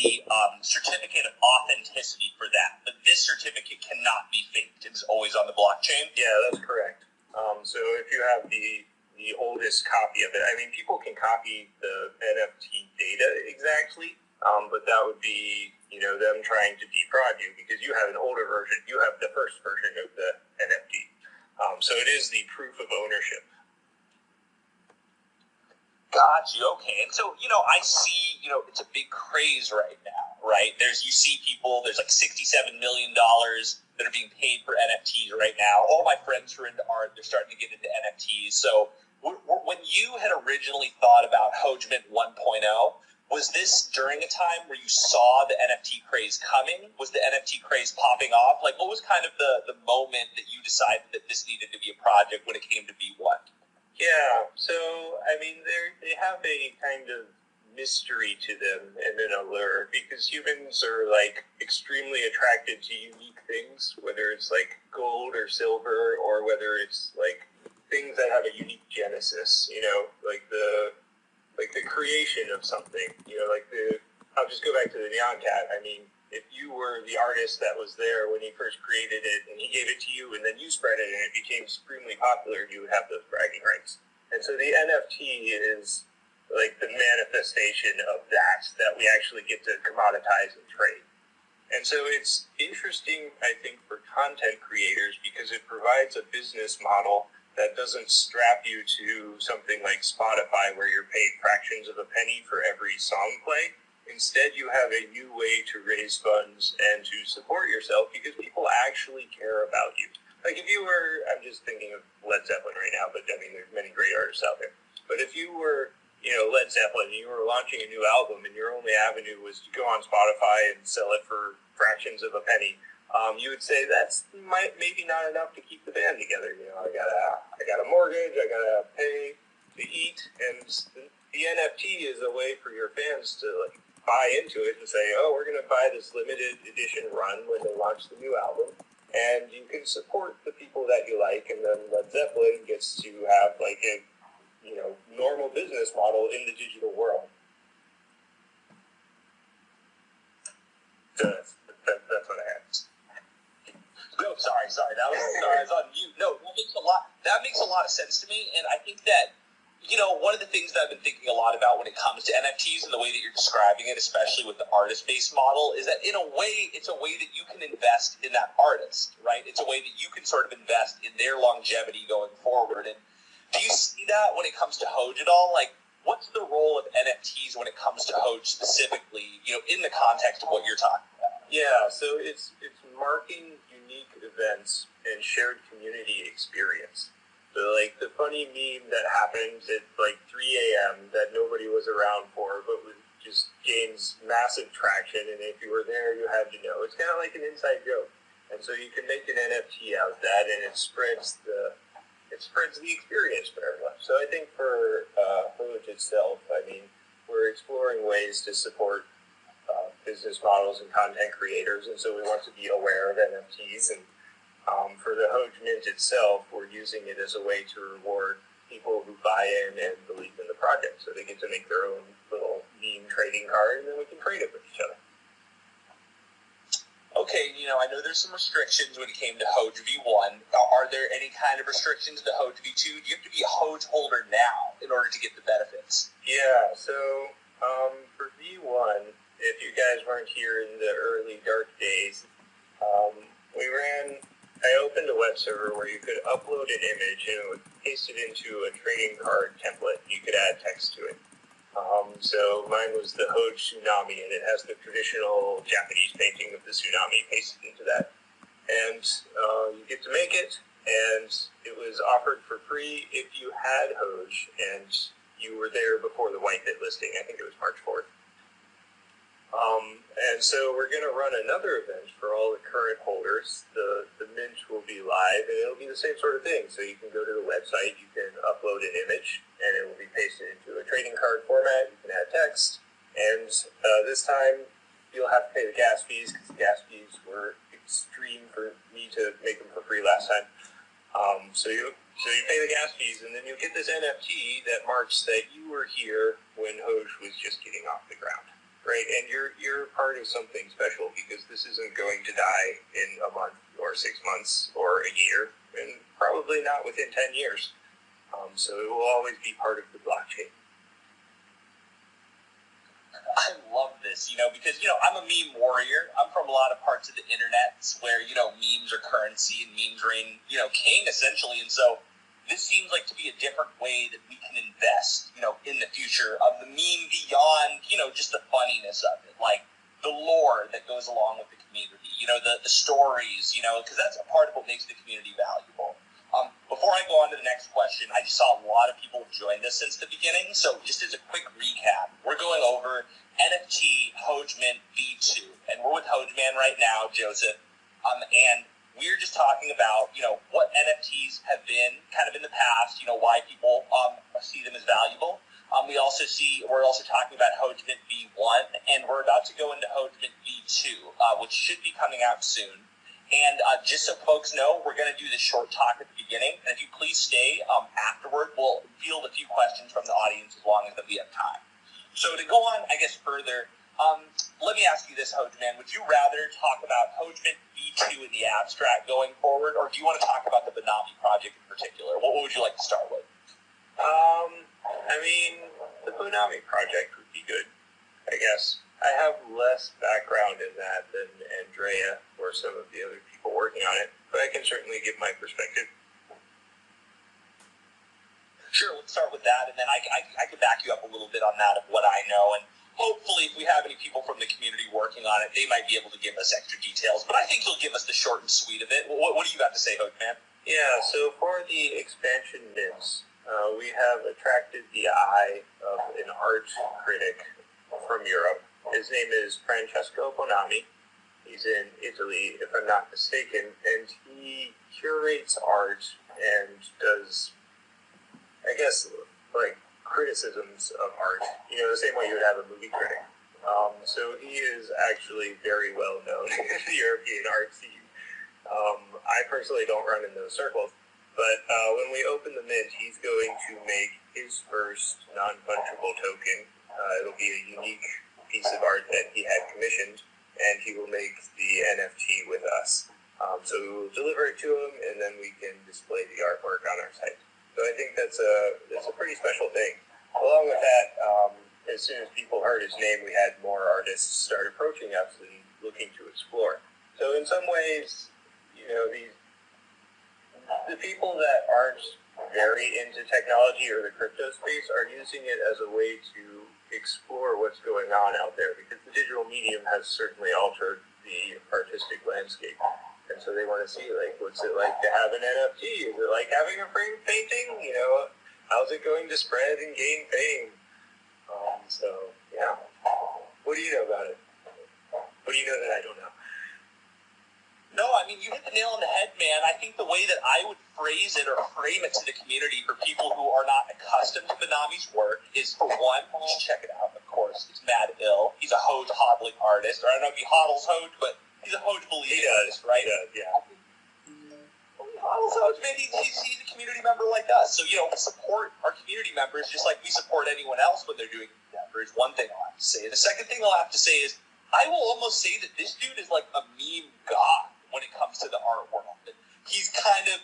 the certificate of authenticity for that, but this certificate cannot be faked. It's always on the blockchain. Yeah, that's correct. So if you have the oldest copy of it, I mean, people can copy the NFT data exactly, but that would be, them trying to defraud you because you have an older version. You have the first version of the NFT. So it is the proof of ownership. Got you. Okay. And so, I see, it's a big craze right now, right? You see people, there's like $67 million that are being paid for NFTs right now. All my friends who are into art, they're starting to get into NFTs. So when you had originally thought about Hogeman 1.0, was this during a time where you saw the NFT craze coming? Was the NFT craze popping off? Like, what was kind of the moment that you decided that this needed to be a project when it came to V1? Yeah, so, I mean, they have a kind of mystery to them and an allure because humans are, extremely attracted to unique things, whether it's, gold or silver or whether it's, things that have a unique genesis, the creation of something, I'll just go back to the Neon Cat. I mean, if you were the artist that was there when he first created it and he gave it to you and then you spread it and it became supremely popular, you would have those bragging rights. And so the NFT is the manifestation of that we actually get to commoditize and trade. And so it's interesting, I think, for content creators because it provides a business model that doesn't strap you to something like Spotify where you're paid fractions of a penny for every song play. Instead, you have a new way to raise funds and to support yourself because people actually care about you. Like if you were, I'm just thinking of Led Zeppelin right now, but I mean, there's many great artists out there. But if you were, Led Zeppelin and you were launching a new album and your only avenue was to go on Spotify and sell it for fractions of a penny, you would say that's maybe not enough to keep the band together. I got a mortgage, I gotta pay to eat, and the NFT is a way for your fans to buy into it and say, oh, we're going to buy this limited edition run when they launch the new album, and you can support the people that you like, and then Led Zeppelin gets to have a normal business model in the digital world. So that's what I had. No, sorry. That was on mute. No, that makes a lot of sense to me, and I think that one of the things that I've been thinking a lot about when it comes to NFTs and the way that you're describing it, especially with the artist-based model, is that in a way, it's a way that you can invest in that artist, right? It's a way that you can sort of invest in their longevity going forward. And do you see that when it comes to HOGE at all? What's the role of NFTs when it comes to HOGE specifically, in the context of what you're talking about? Yeah, so it's marking unique events and shared community experience. So, the funny meme that happens at, 3 a.m. that nobody was around for, but just gains massive traction, and if you were there, you had to know. It's kind of like an inside joke. And so you can make an NFT out of that, and it spreads the experience for everyone. So I think for HOGE itself, we're exploring ways to support business models and content creators, and so we want to be aware of NFTs, and for the HOGE Mint itself, we're using it as a way to reward people who buy in and believe in the project. So they get to make their own little meme trading card, and then we can trade it with each other. Okay, I know there's some restrictions when it came to HOGE V1. Are there any kind of restrictions to HOGE V2? Do you have to be a HOGE holder now in order to get the benefits? Yeah, so for V1, if you guys weren't here in the early dark days, I opened a web server where you could upload an image and it would paste it into a trading card template. You could add text to it. So mine was the HOGE tsunami, and it has the traditional Japanese painting of the tsunami pasted into that. And you get to make it, and it was offered for free if you had HOGE and you were there before the whitebit listing. I think it was March 4th. And so we're going to run another event for all the current holders. The mint will be live, and it'll be the same sort of thing. So you can go to the website, you can upload an image, and it will be pasted into a trading card format. You can add text, and this time you'll have to pay the gas fees, because the gas fees were extreme for me to make them for free last time. So you pay the gas fees, and then you'll get this NFT that marks that you were here when HOGE was just getting off the ground. Right, and you're part of something special because this isn't going to die in a month or 6 months or a year, and probably not within 10 years. So it will always be part of the blockchain. I love this, because, I'm a meme warrior. I'm from a lot of parts of the internet where, memes are currency and memes reign, king, essentially. And so this seems like to be a different way that we can invest, in the future of the meme beyond, just the funniness of it, like the lore that goes along with the community, the stories, because that's a part of what makes the community valuable. Before I go on to the next question, I just saw a lot of people join us since the beginning. So just as a quick recap, we're going over NFT Hogeman V2, and we're with Hogeman right now, Joseph. And we're just talking about, what NFTs have been kind of in the past, why people see them as valuable. We're also talking about Hogeman V1, and we're about to go into Hogeman V2, which should be coming out soon. And just so folks know, we're going to do this short talk at the beginning. And if you please stay afterward, we'll field a few questions from the audience as long as we have time. So to go on, I guess, further, let me ask you this, Hogeman. Would you rather talk about Hogeman V2 in the abstract going forward, or do you want to talk about the Benami project in particular? What would you like to start with? The Benami project would be good, I guess. I have less background in that than Andrea or some of the other people working on it, but I can certainly give my perspective. Sure, let's start with that, and then I can back you up a little bit on that of what I know, and hopefully if we have any people from the community working on it, they might be able to give us extra details, but I think you'll give us the short and sweet of it. What do you got to say, Hogeman? Yeah, so for the expansion Nibs, we have attracted the eye of an art critic from Europe. His name is Francesco Bonami. He's in Italy, if I'm not mistaken, and he curates art and does, I guess, like criticisms of art, the same way you would have a movie critic. So he is actually very well known in the European art scene. I personally don't run in those circles, but when we open the mint, he's going to make his first non-fungible token. It'll be a unique piece of art that he had commissioned, and he will make the NFT with us. So we will deliver it to him, and then we can display the artwork on our site. So I think that's a pretty special thing. Along with that, as soon as people heard his name, we had more artists start approaching us and looking to explore. So in some ways, the people that aren't very into technology or the crypto space are using it as a way to explore what's going on out there, because the digital medium has certainly altered the artistic landscape, and so they want to see, like, what's it like to have an NFT? Is it like having a frame painting? How's it going to spread and gain fame? So yeah, what do you know about it? What do you know that I don't know? No, you hit the nail on the head, man. I think the way that I would phrase it or frame it to the community for people who are not accustomed to Benami's work is, for one, just check it out, of course. It's mad ill. He's a Hoge hodling artist. Or I don't know if he hodls Hoge, but he's a Hoge believing artist, right? He does, yeah. He hodls Hoge, man. He's a community member like us. So, we support our community members just like we support anyone else when they're doing endeavors. One thing I'll have to say. The second thing I'll have to say is, I will almost say that this dude is like a meme god when it comes to the art world. And he's kind of,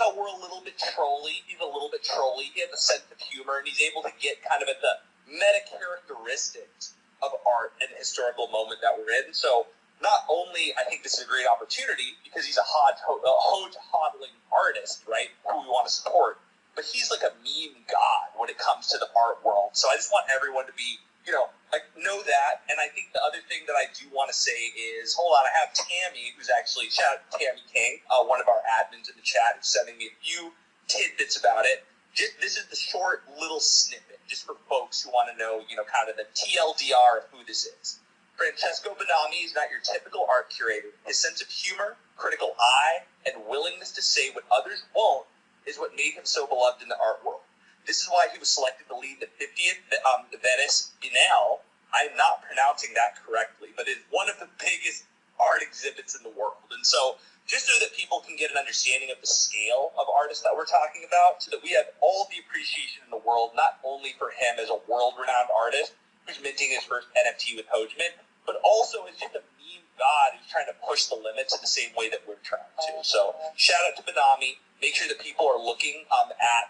how we're a little bit trolly. He's a little bit trolly. He has a sense of humor, and he's able to get kind of at the meta characteristics of art and the historical moment that we're in. So not only I think this is a great opportunity because he's a Hoge hodling artist, right, who we want to support, but he's like a meme god when it comes to the art world. So I just want everyone to be, know that. And I think the other thing that I do want to say is, hold on, I have Tammy, who's actually, shout out to Tammy King, one of our admins in the chat, who's sending me a few tidbits about it. This is the short little snippet, just for folks who want to know, kind of the TLDR of who this is. Francesco Benami is not your typical art curator. His sense of humor, critical eye, and willingness to say what others won't is what made him so beloved in the art world. This is why he was selected to lead the 50th the Venice Biennale. I'm not pronouncing that correctly, but it's one of the biggest art exhibits in the world. And so, just so that people can get an understanding of the scale of artists that we're talking about, so that we have all the appreciation in the world, not only for him as a world-renowned artist, who's minting his first NFT with Hogeman, but also is just a meme god who's trying to push the limits in the same way that we're trying to. So shout out to Benami. Make sure that people are looking at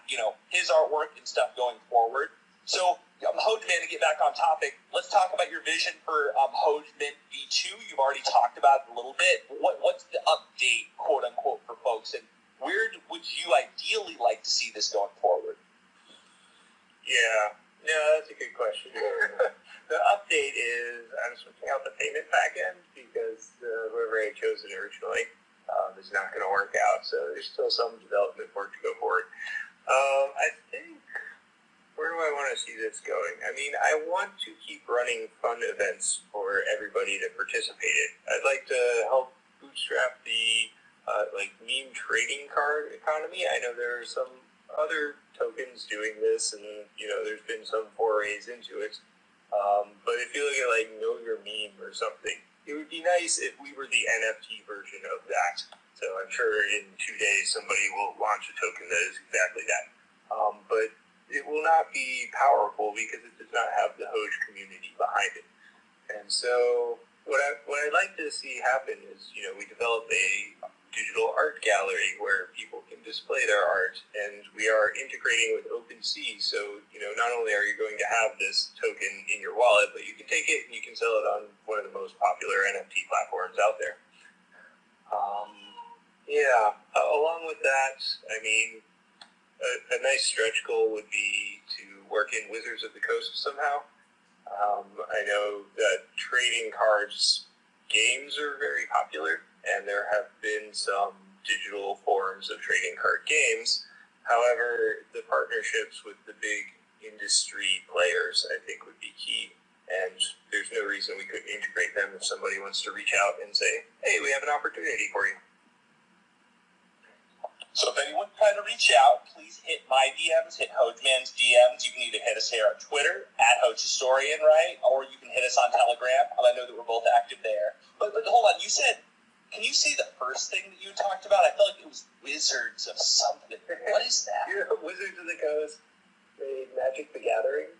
his artwork and stuff going forward. So Hogeman, to get back on topic, let's talk about your vision for Hogeman V2. You've already talked about it a little bit. What's the update, quote unquote, for folks, and where would you ideally like to see this going forward? Yeah, no, that's a good question. The update is I'm switching out the payment backend because whoever I chose it originally is not going to work out. So there's still some development work to go forward. I think, where do I want to see this going? I mean, I want to keep running fun events for everybody to participate in. I'd like to help bootstrap the meme trading card economy. I know there are some other tokens doing this, and there's been some forays into it. But if you look at Know Your Meme or something, it would be nice if we were the NFT version of that. So I'm sure in 2 days somebody will launch a token that is exactly that. But it will not be powerful because it does not have the Hoge community behind it. And so what I'd like to see happen is, we develop a digital art gallery where people can display their art, and we are integrating with OpenSea. So, not only are you going to have this token in your wallet, but you can take it and you can sell it on one of the most popular NFT platforms out there. Along with that, I mean, a nice stretch goal would be to work in Wizards of the Coast somehow. I know that trading cards games are very popular, and there have been some digital forms of trading card games. However, the partnerships with the big industry players, I think, would be key. And there's no reason we couldn't integrate them if somebody wants to reach out and say, hey, we have an opportunity for you. So if anyone trying to reach out, please hit my DMs, hit Hogeman's DMs. You can either hit us here on Twitter, at Hoge Historian, right? Or you can hit us on Telegram. I know that we're both active there. But hold on, can you say the first thing that you talked about? I felt like it was Wizards of something. What is that? Wizards of the Coast made Magic the Gathering.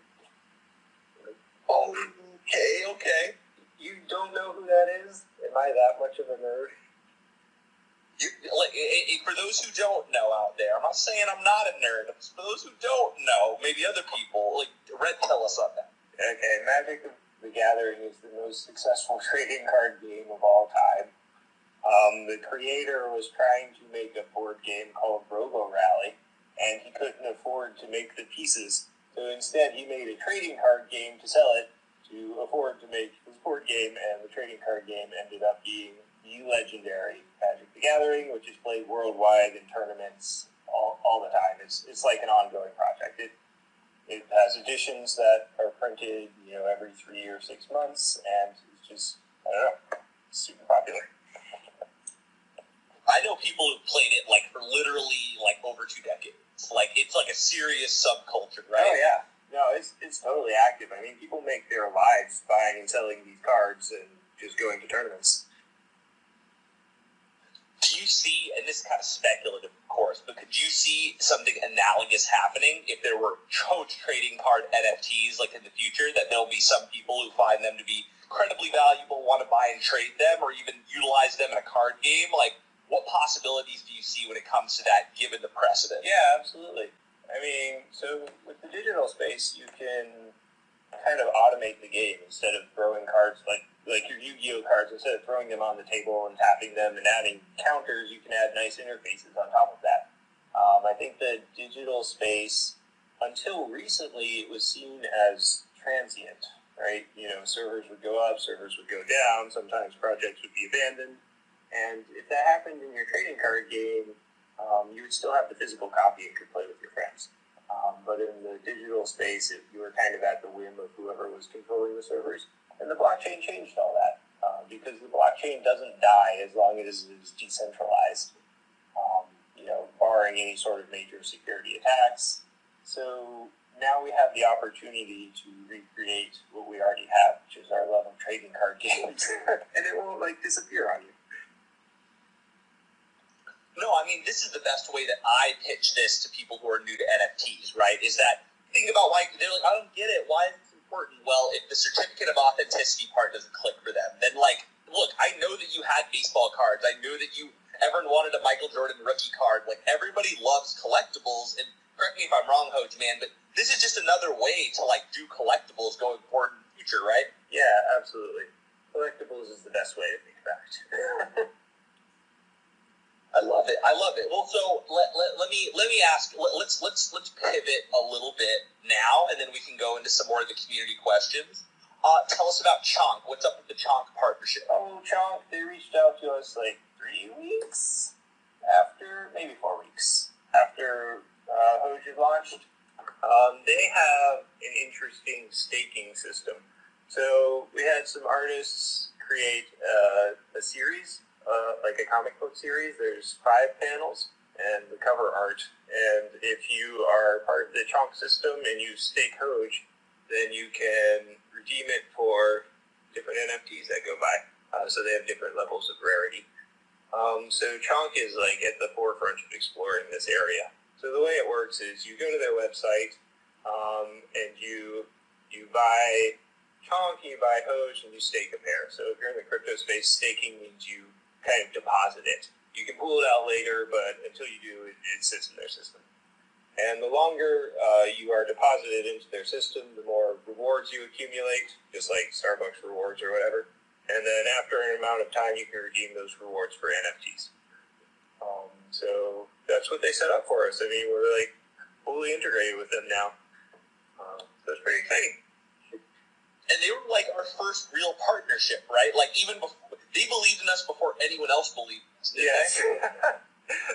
Oh, okay. You don't know who that is? Am I that much of a nerd? For those who don't know out there, I'm not saying I'm not a nerd. For those who don't know, maybe other people, Red, tell us on that. Okay, Magic the Gathering is the most successful trading card game of all time. The creator was trying to make a board game called Robo Rally, and he couldn't afford to make the pieces. So instead, he made a trading card game to sell it to afford to make his board game, and the trading card game ended up being the legendary Magic the Gathering, which is played worldwide in tournaments all the time. It's like an ongoing project. It has editions that are printed, every 3 or 6 months, and it's just, I don't know, super popular. I know people who've played it for literally over 2 decades. It's a serious subculture, right? Oh yeah, no, it's totally active. I mean, people make their lives buying and selling these cards and just going to tournaments. Do you see, and this is kind of speculative, of course, but could you see something analogous happening if there were Hoge trading card NFTs in the future, that there'll be some people who find them to be incredibly valuable, want to buy and trade them, or even utilize them in a card game? What possibilities do you see when it comes to that, given the precedent? Yeah, absolutely. I mean, so with the digital space, you can kind of automate the game instead of throwing cards like your Yu-Gi-Oh cards. Instead of throwing them on the table and tapping them and adding counters, you can add nice interfaces on top of that. I think the digital space, until recently, it was seen as transient, right? Servers would go up, servers would go down. Sometimes projects would be abandoned. And if that happened in your trading card game, you would still have the physical copy and could play with your friends. But in the digital space, you were kind of at the whim of whoever was controlling the servers. And the blockchain changed all that because the blockchain doesn't die as long as it is decentralized, barring any sort of major security attacks. So now we have the opportunity to recreate what we already have, which is our love of trading card games. And it won't disappear on you. No, I mean, this is the best way that I pitch this to people who are new to NFTs, right? Is that, think about they're I don't get it. Why is it important. Well, if the certificate of authenticity part doesn't click for them, then like, look, I know that you had baseball cards. I knew that everyone wanted a Michael Jordan rookie card. Like, everybody loves collectibles, and correct me if I'm wrong, Hogeman, but this is just another way to like do collectibles going forward in the future, right? Yeah, absolutely. Collectibles is the best way to think about it. I love it. Well, so let me ask. Let's pivot a little bit now, and then we can go into some more of the community questions. Tell us about Chonk. What's up with the Chonk partnership? Oh, Chonk, they reached out to us like 3 weeks after, maybe 4 weeks after HOGE had launched. They have an interesting staking system. So we had some artists create a series, like a comic book series. There's 5 panels and the cover art. And if you are part of the Chonk system and you stake HOGE, then you can redeem it for different NFTs that go by. So they have different levels of rarity. So Chonk is like at the forefront of exploring this area. So the way it works is you go to their website and you buy Chonk, you buy HOGE, and you stake a pair. So if you're in the crypto space, staking means you kind of deposit it. You can pull it out later, but until you do, it sits in their system. And the longer you are deposited into their system, the more rewards you accumulate, just like Starbucks rewards or whatever. And then after an amount of time, you can redeem those rewards for NFTs. So that's what they set up for us. I mean, we're like fully integrated with them now. So it's pretty exciting. And they were like our first real partnership, right? Like even before, they believed in us before anyone else believed in us. Yes.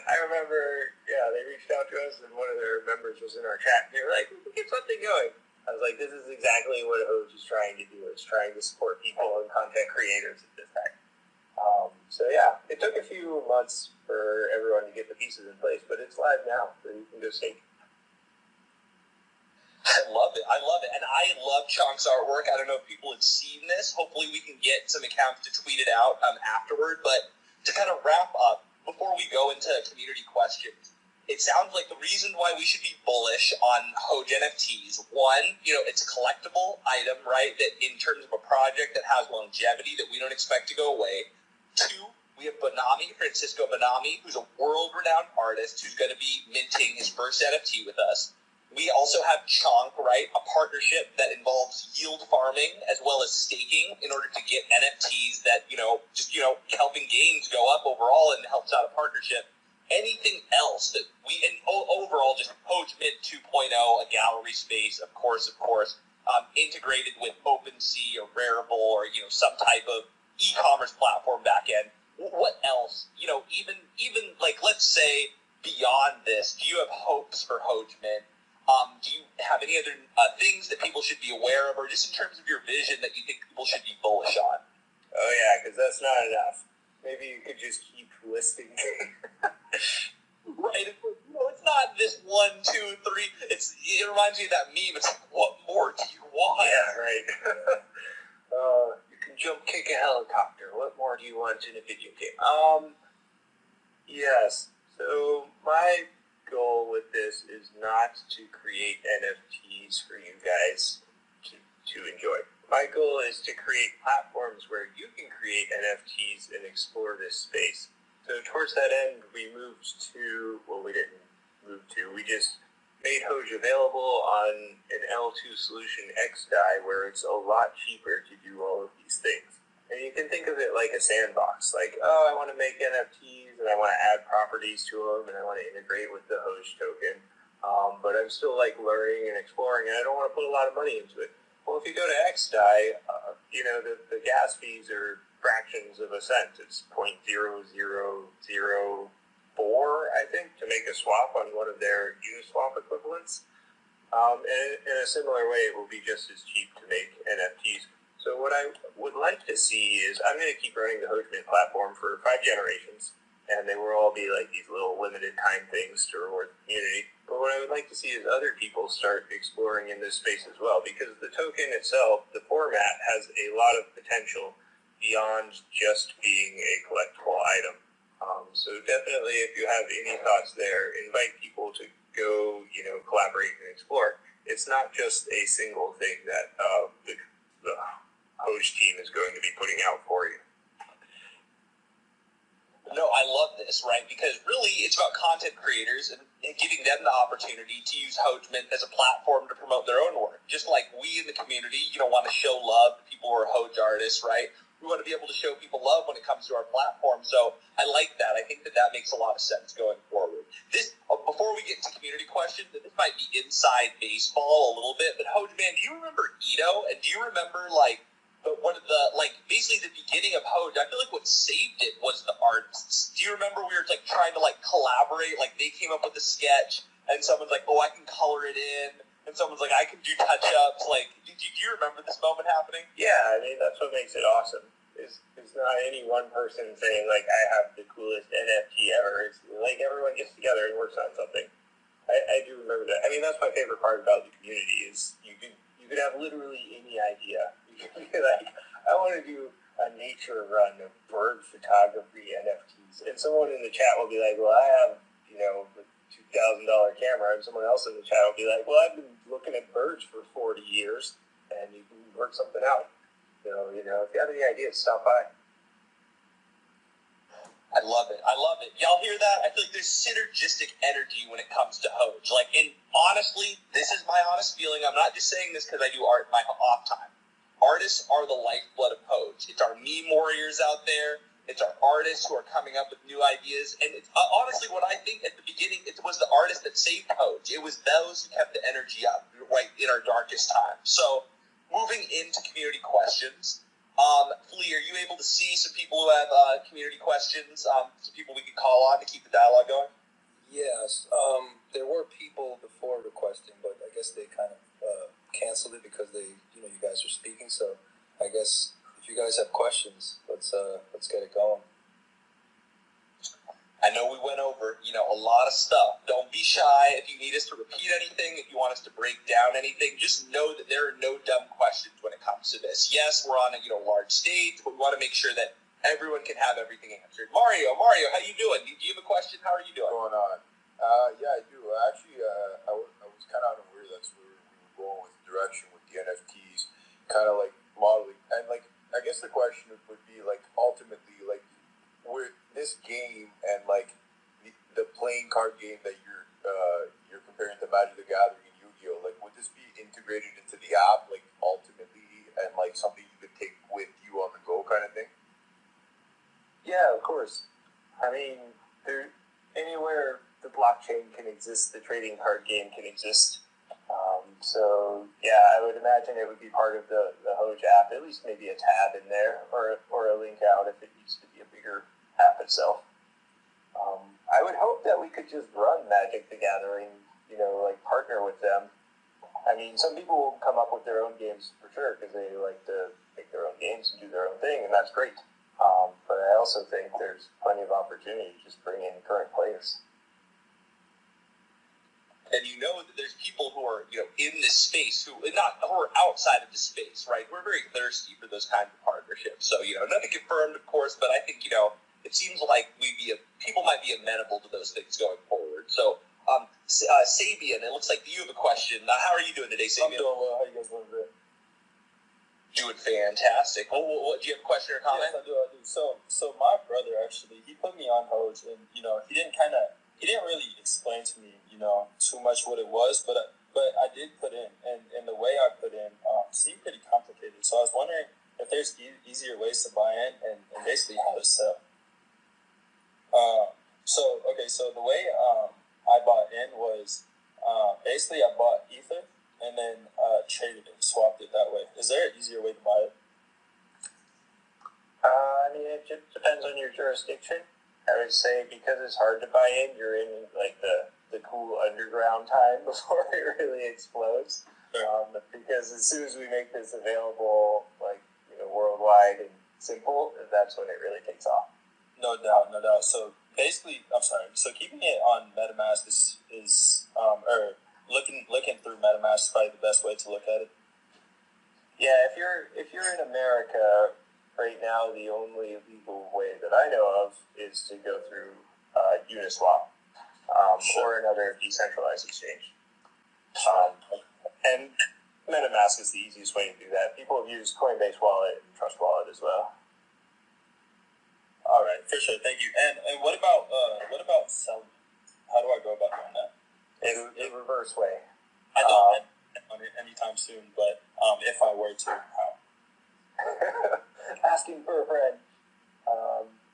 I remember, they reached out to us and one of their members was in our chat. And they were like, we can get something going. I was like, this is exactly what HOGE is trying to do. It's trying to support people and content creators at this time. So it took a few months for everyone to get the pieces in place, but it's live now, so you can go stake. I love it. And I love Chonk's artwork. I don't know if people had seen this. Hopefully we can get some accounts to tweet it out afterward. But to kind of wrap up, before we go into community questions, it sounds like the reason why we should be bullish on HOGE NFTs, one, it's a collectible item, right, that in terms of a project that has longevity that we don't expect to go away. 2, we have Francisco Bonami, who's a world-renowned artist who's going to be minting his first NFT with us. We also have Chonk, right, a partnership that involves yield farming as well as staking in order to get NFTs that, helping gains go up overall and helps out a partnership. Anything else that overall just Hogeman 2.0, a gallery space, of course, integrated with OpenSea or Rarible or, some type of e-commerce platform backend. What else? Even like, let's say beyond this, do you have hopes for Hogeman? Do you have any other things that people should be aware of, or just in terms of your vision that you think people should be bullish on? Oh yeah, because that's not enough. Maybe you could just keep listing. Right. It's not this 1, 2, 3. It reminds me of that meme. It's like, what more do you want? Yeah, right. You can jump kick a helicopter. What more do you want in a video game? Yes. So my goal with this is not to create NFTs for you guys to enjoy. My goal is to create platforms where you can create NFTs and explore this space. So towards that end, we didn't move to, we just made HOGE available on an L2 solution XDAI, where it's a lot cheaper to do all of these things. And you can think of it like a sandbox, like, I want to make NFTs and I want to add properties to them and I want to integrate with the HOGE token. But I'm still like learning and exploring and I don't want to put a lot of money into it. Well, if you go to XDAI, the gas fees are fractions of a cent. It's 0.0004, I think, to make a swap on one of their Uniswap equivalents. And in a similar way, it will be just as cheap to make NFTs. So what I would like to see is, I'm going to keep running the Hogeman platform for 5 generations, and they will all be like these little limited time things to reward the community. But what I would like to see is other people start exploring in this space as well, because the token itself, the format, has a lot of potential beyond just being a collectible item. So definitely, if you have any thoughts there, invite people to go, collaborate and explore. it's not just a single thing that the HOGE team is going to be putting out for you. No, I love this, right? Because really, it's about content creators and giving them the opportunity to use Hogeman as a platform to promote their own work. Just like we in the community, want to show love to people who are HOGE artists, right? We want to be able to show people love when it comes to our platform. So I like that. I think that makes a lot of sense going forward. This, before we get to community questions, this might be inside baseball a little bit, but Hogeman, do you remember Ito? And do you remember, but one of the, basically the beginning of HOGE, I feel like what saved it was the artists. Do you remember we were, trying to, collaborate? They came up with a sketch, and someone's like, oh, I can color it in. And someone's like, I can do touch-ups. Do you remember this moment happening? Yeah, I mean, that's what makes it awesome. It's not any one person saying, I have the coolest NFT ever. It's everyone gets together and works on something. I do remember that. I mean, that's my favorite part about the community is you could have literally any idea. You could be I want to do a nature run of bird photography NFTs. And someone in the chat will be like, well, I have, the $2,000 camera. And someone else in the chat will be like, well, I've been looking at birds for 40 years. And you can work something out. If you have any ideas, stop by. I love it. Y'all hear that? I feel like there's synergistic energy when it comes to HOGE. And honestly, this is my honest feeling. I'm not just saying this because I do art in my off time. Artists are the lifeblood of HOGE. It's our meme warriors out there. It's our artists who are coming up with new ideas. And it's, honestly, what I think at the beginning, it was the artists that saved HOGE. It was those who kept the energy up right in our darkest times. So moving into community questions. Flea, are you able to see some people who have community questions, some people we could call on to keep the dialogue going? Yes. There were people before requesting, but I guess they kind of canceled it because you guys are speaking. So I guess if you guys have questions, let's get it going. I know we went over, a lot of stuff. Don't be shy. If you need us to repeat anything, if you want us to break down anything, just know that there are no dumb questions when it comes to this. Yes, we're on a large stage, but we want to make sure that everyone can have everything answered. Mario, how you doing? Do you have a question? How are you doing? What's going on? Yeah, I do. Actually, I was kind of unaware that's where we were going with the direction with the NFTs, kind of modeling. And I guess the question would be ultimately with this game and the playing card game that you're comparing to Magic the Gathering and Yu-Gi-Oh, would this be integrated into the app ultimately and something you could take with you on the go kind of thing? Yeah, of course. I mean, anywhere the blockchain can exist, the trading card game can exist. So yeah, I would imagine it would be part of the HOGE app, at least maybe a tab in there or a link out if it needs to be a bigger app itself. I would hope that we could just run Magic the Gathering, partner with them. I mean, some people will come up with their own games for sure because they like to make their own games and do their own thing, and that's great. But I also think there's plenty of opportunity to just bring in current players. And that there's people who are, in this space who are outside of the space, right? We're very thirsty for those kinds of partnerships. So, nothing confirmed, of course, but I think, it seems like people might be amenable to those things going forward. So, Sabian, it looks like you have a question. How are you doing today, Sabian? I'm doing well. How you guys doing today? Doing fantastic. Do you have a question or comment? Yes, I do. So my brother actually, he put me on HOGE, and he didn't really explain to me, too much what it was, but I did put in, and the way I put in seemed pretty complicated. So I was wondering if there's easier ways to buy in and basically how to sell. So the way I bought in was basically I bought Ether and then traded it, swapped it that way. Is there an easier way to buy it? I mean, it just depends on your jurisdiction. I would say because it's hard to buy in, you're in the cool underground time before it really explodes. Because as soon as we make this available, worldwide and simple, that's when it really takes off. No doubt. So basically, so keeping it on MetaMask is or looking through MetaMask is probably the best way to look at it. Yeah, if you're in America right now, the only legal way that I know of is to go through Uniswap or another decentralized exchange. And MetaMask is the easiest way to do that. People have used Coinbase Wallet and Trust Wallet as well. All right, for sure. Thank you. And what about selling? How do I go about doing that? In reverse way. I don't on it anytime soon, but if I were to, how? Asking for a friend.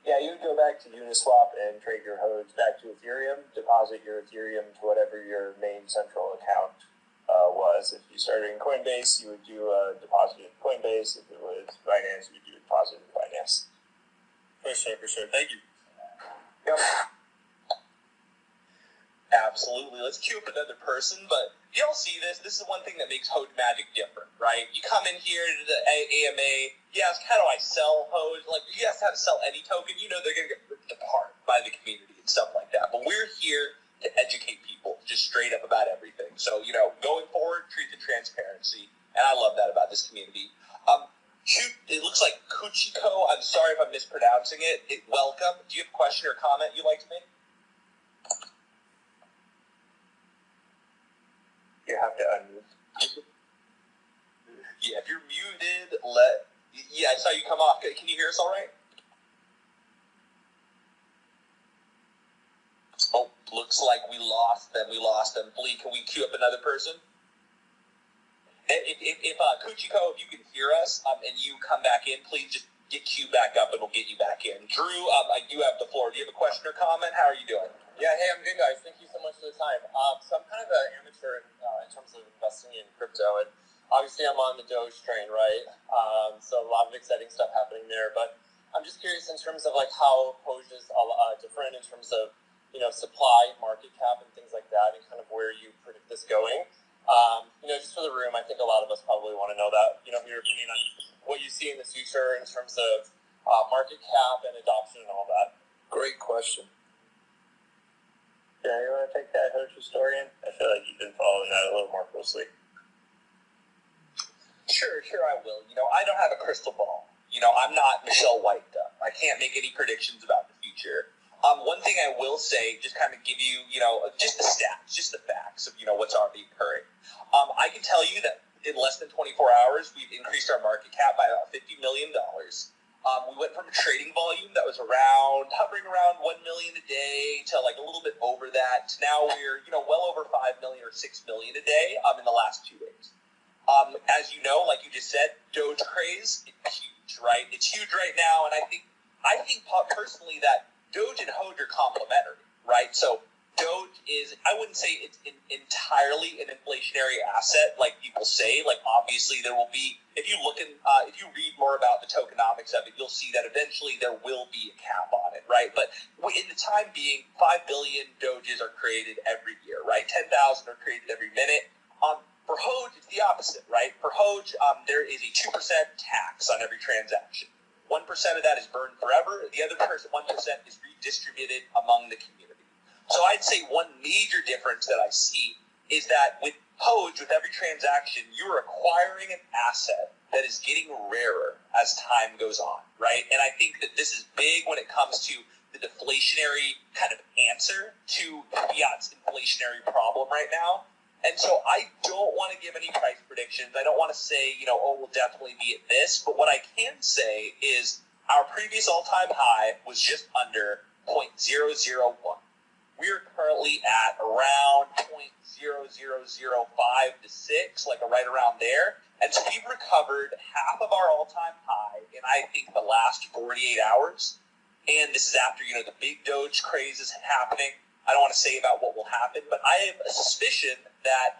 Yeah, you would go back to Uniswap and trade your HOGE back to Ethereum, deposit your Ethereum to whatever your main central account was. If you started in Coinbase, you would do a deposit in Coinbase. If it was Binance, you would do a deposit in Binance. For sure. Thank you. Yep. Absolutely. Let's queue up another person, but y'all see this? This is one thing that makes HOGE Magic different, right? You come in here to the AMA, you ask, how do I sell HOGE? Like, you ask how to sell any token, you know they're going to get ripped apart by the community and stuff like that. But we're here to educate people just straight up about everything. So, going forward, treat the transparency, and I love that about this community. It looks like Kuchiko, I'm sorry if I'm mispronouncing it. Welcome. Do you have a question or comment you'd like to make? You have to unmute. Yeah, if you're muted, I saw you come off. Can you hear us all right? Oh, looks like we lost them. Blee, can we queue up another person? If Kuchiko, if you can hear us and you come back in, please just get queued back up and we'll get you back in. Drew, I do have the floor. Do you have a question or comment? How are you doing? Yeah, hey, I'm good, guys. Thank you so much for the time. So I'm kind of an amateur in terms of investing in crypto, and obviously I'm on the Doge train, right? So a lot of exciting stuff happening there, but I'm just curious in terms of like how HOGE is different in terms of, supply, market cap, and things like that, and kind of where you predict this going. Just for the room, I think a lot of us probably want to know that, your opinion on what you see in the future in terms of market cap and adoption and all that. Great question. Yeah, you want to take that, Hoge Historian? I feel like you've been following that a little more closely. Sure, I will. I don't have a crystal ball. I'm not Michelle White. I can't make any predictions about the future. One thing I will say, just kind of give you, just the stats, just the facts of, what's already occurring. I can tell you that in less than 24 hours, we've increased our market cap by about $50 million. We went from a trading volume that was hovering around 1 million a day to like a little bit over that. Now we're, well over 5 million or 6 million a day in the last 2 days. As you know, like you just said, Doge craze, it's huge, right? It's huge right now, and I think personally that Doge and HOGE are complementary, right? So Doge is, I wouldn't say it's entirely an inflationary asset like people say. Like, obviously there will be, if you read more about the tokenomics of it, you'll see that eventually there will be a cap on it, right? But in the time being, 5 billion Doges are created every year, right? 10,000 are created every minute. For HOGE, it's the opposite, right? For HOGE, there is a 2% tax on every transaction. 1% of that is burned forever. The other 1% is redistributed among the community. So I'd say one major difference that I see is that with HOGE, with every transaction, you're acquiring an asset that is getting rarer as time goes on, right? And I think that this is big when it comes to the deflationary kind of answer to fiat's inflationary problem right now. And so I don't want to give any price predictions. I don't want to say, we'll definitely be at this. But what I can say is our previous all-time high was just under 0.001. We are currently at around 0.0005 to 6, like right around there. And so we've recovered half of our all-time high in, I think, the last 48 hours. And this is after, the big Doge craze is happening. I don't want to say about what will happen, but I have a suspicion that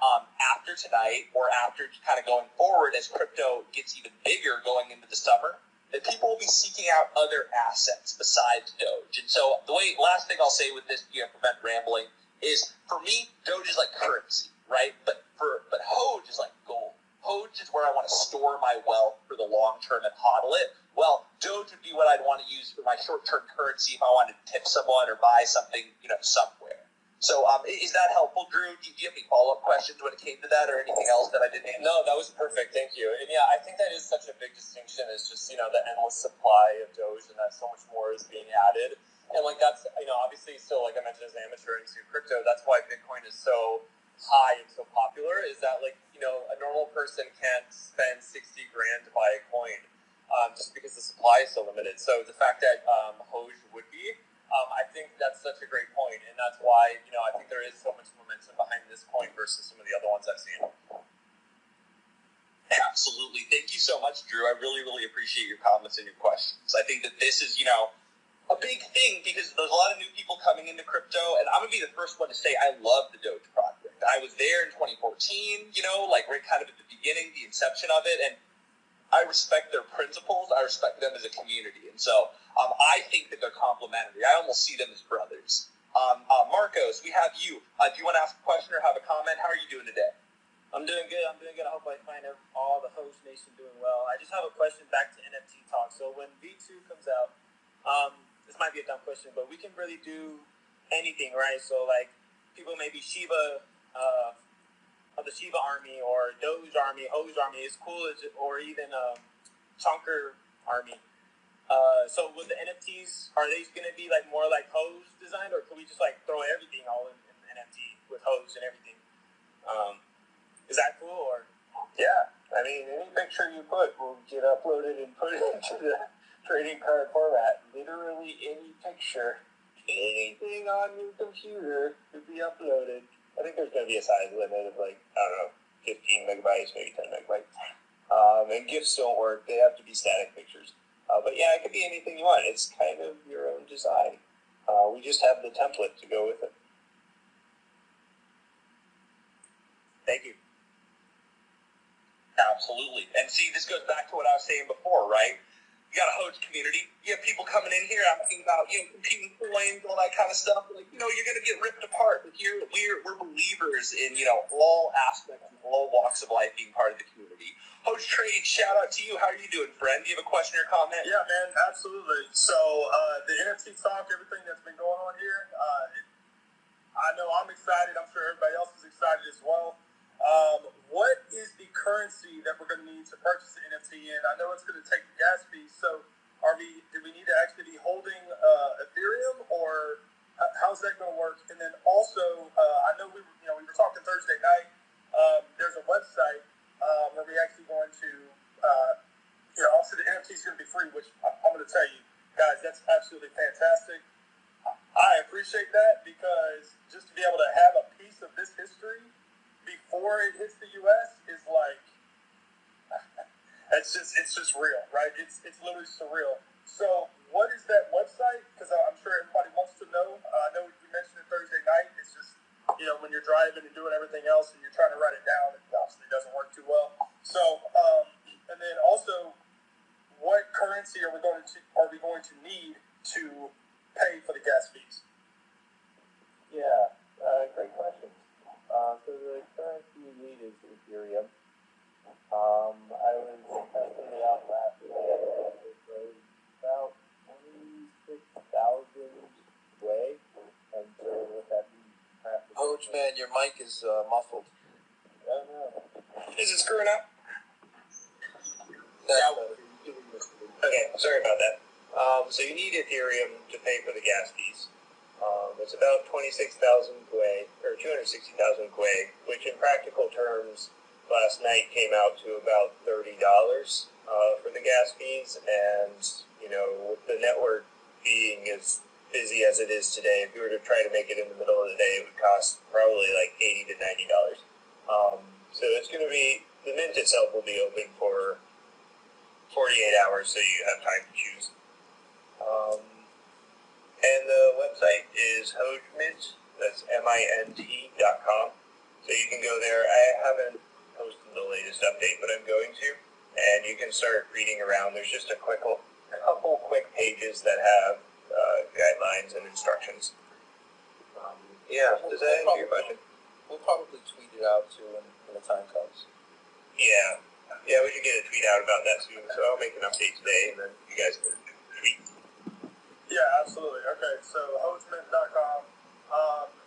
after tonight or after kind of going forward as crypto gets even bigger going into the summer, that people will be seeking out other assets besides Doge. And so last thing I'll say with this, prevent rambling, is for me, Doge is like currency, right? But HOGE is like gold. HOGE is where I want to store my wealth for the long term and hodl it. Well, Doge would be what I'd want to use for my short-term currency if I wanted to tip someone or buy something, somewhere. So is that helpful, Drew? Do you have any follow-up questions when it came to that or anything else that I didn't answer? No, that was perfect. Thank you. And yeah, I think that is such a big distinction is just, the endless supply of Doge and that so much more is being added. And like that's, obviously still, like I mentioned, as an amateur into crypto, that's why Bitcoin is so high and so popular is that like, a normal person can't spend 60 grand to buy a coin just because the supply is so limited. So the fact that HOGE would be, I think that's such a great point, and that's why I think there is so much momentum behind this coin versus some of the other ones I've seen. Absolutely. Thank you so much, Drew. I really, really appreciate your comments and your questions. I think that this is, a big thing because there's a lot of new people coming into crypto, and I'm going to be the first one to say I love the Doge project. I was there in 2014, right kind of at the beginning, the inception of it, and I respect their principles. I respect them as a community, and so I think that they're complementary. I almost see them as brothers. Marcos, we have you. Do you want to ask a question or have a comment? How are you doing today? I'm doing good. I hope I find all the Hoge Nation doing well. I just have a question back to NFT talk. So when V2 comes out, this might be a dumb question, but we can really do anything, right? So like people maybe Shiba of the Shiba army or Doge army, Hoge army is cool, or even Chonker army. So with the NFTs, are they going to be like more like Hoge designed, or can we just like throw everything all in the NFT with Hoge and everything? Is that cool or? Yeah, I mean, any picture you put will get uploaded and put into the trading card format. Literally any picture, anything on your computer could be uploaded. I think there's going to be a size limit of 15 megabytes, maybe 10 megabytes. And GIFs don't work. They have to be static pictures. But yeah, it could be anything you want. It's kind of your own design. We just have the template to go with it. Thank you. Absolutely. And see, this goes back to what I was saying before, right? You got a Hoge community. You have people coming in here asking about, competing coins, all that kind of stuff. Like, you're going to get ripped apart. But here, we're believers in, all aspects and all walks of life being part of the community. Hoge Trade, shout out to you. How are you doing, friend? Do you have a question or comment? Yeah, man, absolutely. So the NFT talk, everything that's been going on here, I know I'm excited. I'm sure everybody else is excited as well. What is the currency that we're going to need to purchase the NFT in? I know it's going to take the gas fees. So do we need to actually be holding Ethereum, or how's that going to work? And then also, I know we were talking Thursday night. There's a website where we're actually going to, also the NFT is going to be free, which I'm going to tell you, guys, that's absolutely fantastic. I appreciate that because just to be able to have a piece of this history before it hits the U.S. is like, it's just real, right? It's literally surreal. So what is that website? Because I'm sure everybody wants to know. I know we mentioned it Thursday night. It's just, when you're driving and doing everything else and you're trying to write it down, it obviously doesn't work too well. So, and then also, what currency are we going to need to pay for the gas fees? Yeah, great question. So the currency you need is Ethereum. I was testing it out last night. It was about 26,000 way. And so what that means, Hogeman, your mic is muffled. I don't know. Is it screwing up? Okay, sorry about that. So you need Ethereum to pay for the gas fees. It's about 26,000 Gwei, or 260,000 Gwei, which in practical terms last night came out to about $30 for the gas fees. And, with the network being as busy as it is today, if you were to try to make it in the middle of the day, it would cost probably like $80 to $90. So it's going to be, the mint itself will be open for 48 hours, so you have time to choose. And the website is Hogeman, that's mint.com. So you can go there. I haven't posted the latest update, but I'm going to. And you can start reading around. There's just a couple quick pages that have guidelines and instructions. Does that answer your question? We'll probably tweet it out too when the time comes. Yeah, we should get a tweet out about that soon. So I'll make an update today, and then you guys can tweet. Yeah, absolutely. Okay, so Hogeman.com,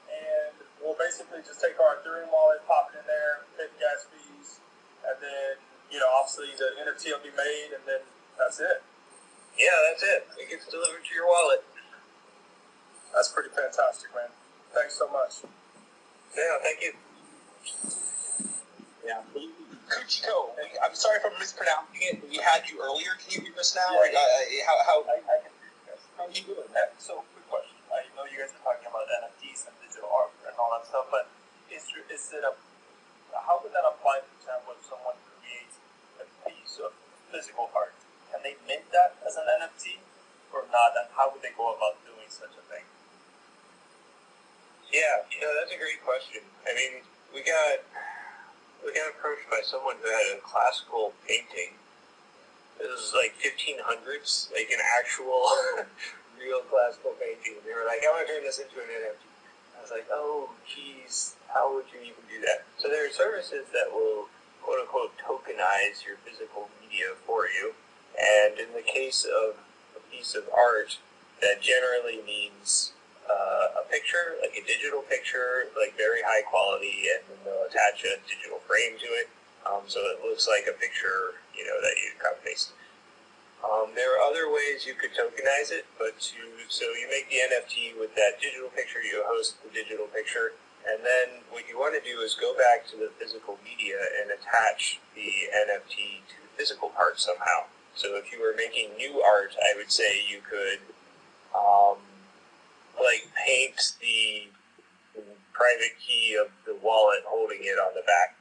and we'll basically just take our Ethereum wallet, pop it in there, pay the gas fees, and then, obviously the NFT will be made, and then that's it. Yeah, that's it. It gets delivered to your wallet. That's pretty fantastic, man. Thanks so much. Yeah, thank you. Yeah, Kuchiko, I'm sorry if I'm mispronouncing it. We had you earlier. Can you hear us now? Yeah, How I can hear you guys. are you doing? So, quick question. I know you guys are talking about NFTs and digital art and all that stuff, but how would that apply, for example, if someone creates a piece of physical art? Can they mint that as an NFT or not? And how would they go about doing such a thing? Yeah, that's a great question. I mean, we got approached by someone who had a classical painting. It was like 1500s, like an actual real classical painting. They were like, I want to turn this into an NFT. I was like, oh, geez, how would you even do that? So there are services that will, quote unquote, tokenize your physical media for you. And in the case of a piece of art, that generally means a picture, like a digital picture, like very high quality, and then they'll attach a digital frame to it, so it looks like a picture, that you copy-paste. There are other ways you could tokenize it, so you make the NFT with that digital picture, you host the digital picture, and then what you want to do is go back to the physical media and attach the NFT to the physical part somehow. So if you were making new art, I would say you could paint the private key of the wallet holding it on the back,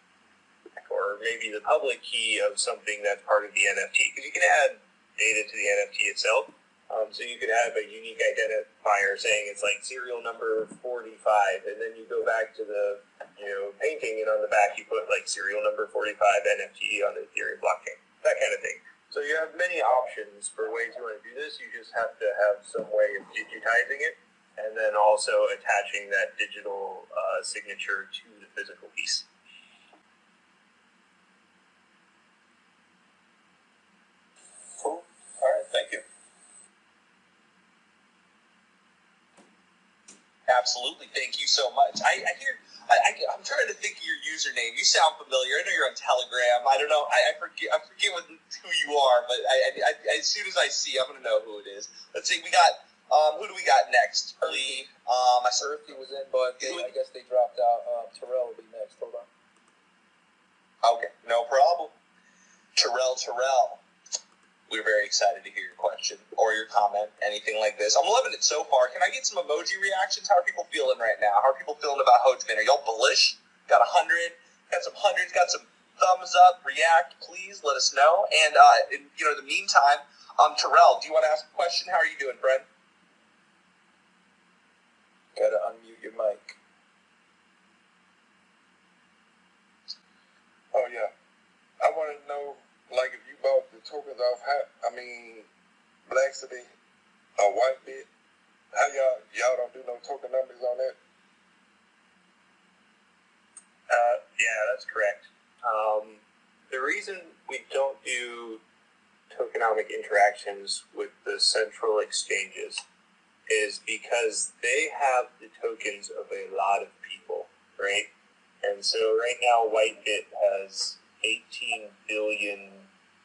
or maybe the public key of something that's part of the NFT, because you can add data to the NFT itself. So you could have a unique identifier saying it's like serial number 45, and then you go back to the painting, and on the back you put like serial number 45 NFT on the Ethereum blockchain, that kind of thing. So you have many options for ways you want to do this. You just have to have some way of digitizing it, and then also attaching that digital signature to the physical piece. Cool. All right, thank you. Absolutely. Thank you so much. I'm trying to think of your username. You sound familiar. I know you're on Telegram. I don't know. I forget who you are, but as soon as I see, I'm going to know who it is. Let's see. We got, who do we got next? Early, Earthy was in, but I guess they dropped out. Terrell will be next. Hold on. Okay, no problem. Terrell. We're very excited to hear your question or your comment, anything like this. I'm loving it so far. Can I get some emoji reactions? How are people feeling right now? How are people feeling about Hogeman? Are y'all bullish? Got 100? Got some hundreds? Got some thumbs up? React, please. Let us know. And in the meantime, Terrell, do you want to ask a question? How are you doing, friend? Gotta unmute your mic. Oh yeah, I want to know, like, if you bought the tokens off, Blacksity or Whitebit, how y'all don't do no token numbers on that? Yeah, that's correct. The reason we don't do tokenomic interactions with the central exchanges is because they have the tokens of a lot of people, right? And so right now, Whitebit has 18 billion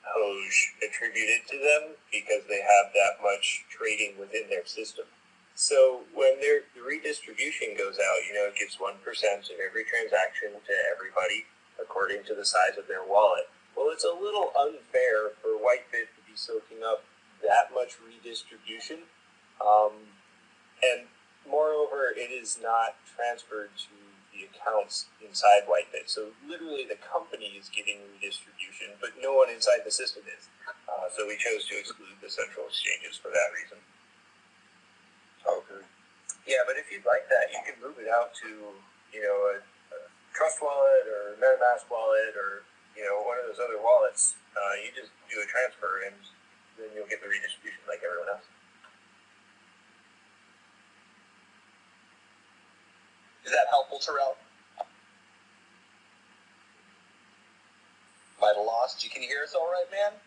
HOGE attributed to them because they have that much trading within their system. So when the redistribution goes out, it gives 1% of every transaction to everybody according to the size of their wallet. Well, it's a little unfair for Whitebit to be soaking up that much redistribution. And moreover, it is not transferred to the accounts inside Whitebit. So literally the company is getting redistribution, but no one inside the system is. So we chose to exclude the central exchanges for that reason. Okay. Yeah, but if you'd like that, you can move it out to, a Trust wallet or MetaMask wallet or, one of those other wallets. You just do a transfer and then you'll get the redistribution like everyone else. Is that helpful, Terrell? Might have lost you. Can you hear us all right, man?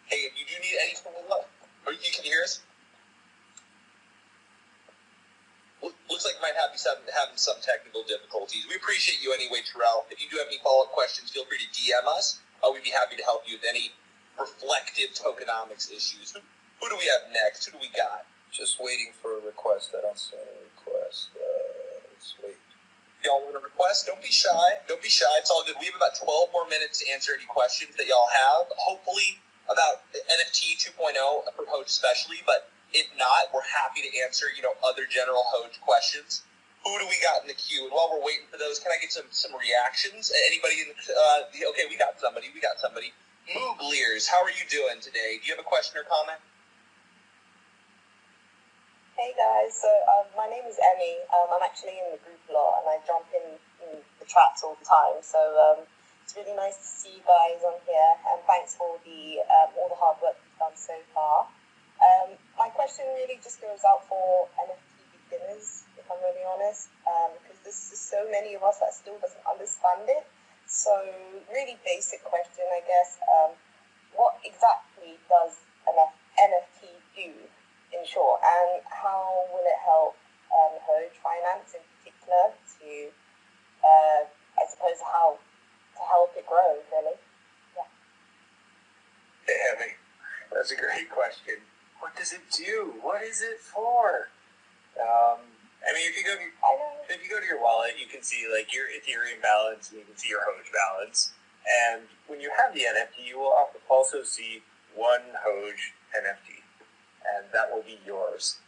Hey, if you do need any sort of love, or you can hear us? Looks like you might having some technical difficulties. We appreciate you anyway, Terrell. If you do have any follow-up questions, feel free to DM us. We'd be happy to help you with any reflective tokenomics issues. Who do we have next? Who do we got? Just waiting for a request. I don't see any request. Let's wait. y'all want to request, don't be shy. Don't be shy. It's all good. We have about 12 more minutes to answer any questions that y'all have. Hopefully about NFT 2.0 for HOGE especially, but if not, we're happy to answer, other general HOGE questions. Who do we got in the queue? And while we're waiting for those, can I get some reactions? Anybody in the okay, we got somebody. Moogliers, how are you doing today? Do you have a question or comment? Hey guys, so my name is Emmy. I'm actually in the group a lot and I jump in the chats all the time. So it's really nice to see you guys on here and thanks for all the hard work you've done so far. My question really just goes out for NFT beginners, if I'm really honest, because there's just so many of us that still doesn't understand it. So really basic question, I guess. What exactly does an NFT do? In short, and how will it help HOGE finance in particular to, I suppose, how to help it grow, really? Yeah. Hey, that's a great question. What does it do? What is it for? If you go to your wallet, you can see your Ethereum balance and you can see your HOGE balance. And when you have the NFT, you will also see one HOGE NFT. And that will be yours.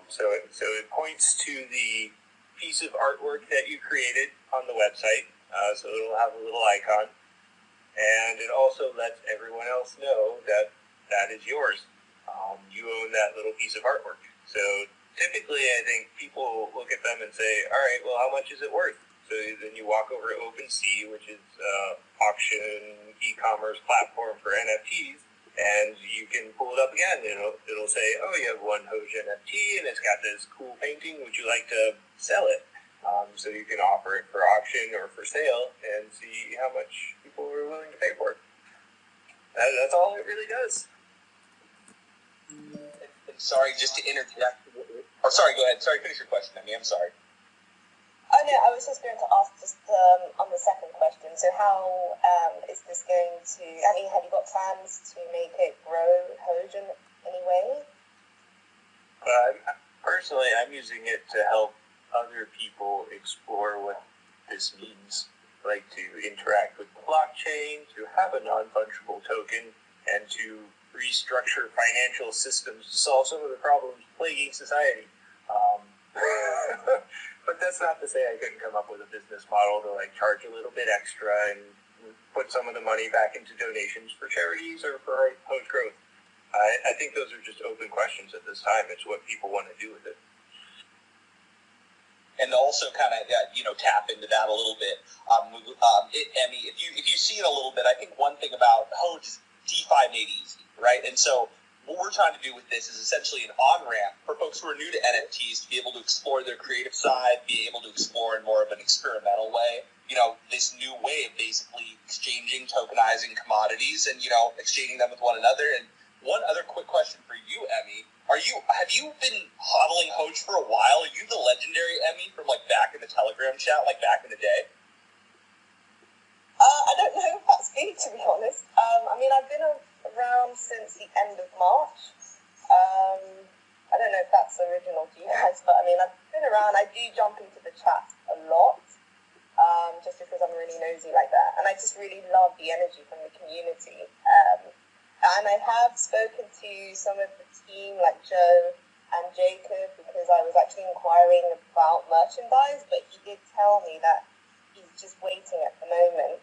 So it points to the piece of artwork that you created on the website. So it'll have a little icon. And it also lets everyone else know that that is yours. You own that little piece of artwork. So typically, I think people look at them and say, all right, well, how much is it worth? So then you walk over to OpenSea, which is auction e-commerce platform for NFTs. And you can pull it up again. It'll say, oh, you have one HOGE NFT, and it's got this cool painting. Would you like to sell it? So you can offer it for auction or for sale and see how much people are willing to pay for it. That's all it really does. And sorry, just to interject. Oh, sorry, go ahead. Sorry, finish your question, Emmy. I'm sorry. Oh, no, I was just going to ask just on the second question. So how is this going to, have you got plans to make it grow HOGE in any way? Personally, I'm using it to help other people explore what this means, like to interact with the blockchain, to have a non-fungible token, and to restructure financial systems to solve some of the problems plaguing society. But that's not to say I couldn't come up with a business model to charge a little bit extra and put some of the money back into donations for charities or for HOGE growth. I think those are just open questions at this time. It's what people want to do with it. And also kind of tap into that a little bit. Emmy, if you see it a little bit, I think one thing about HOGE is DeFi made easy, right? And so what we're trying to do with this is essentially an on-ramp for folks who are new to NFTs to be able to explore their creative side, be able to explore in more of an experimental way, this new way of basically exchanging, tokenizing commodities and, exchanging them with one another. And one other quick question for you, Emmy. Have you been hodling HOGE for a while? Are you the legendary Emmy from back in the Telegram chat, back in the day? I don't know if that's me, to be honest. I've been around since the end of March. I don't know if that's original to you guys, but I've been around. I do jump into the chat a lot, just because I'm really nosy like that. And I just really love the energy from the community. And I have spoken to some of the team, like Joe and Jacob, because I was actually inquiring about merchandise, but he did tell me that he's just waiting at the moment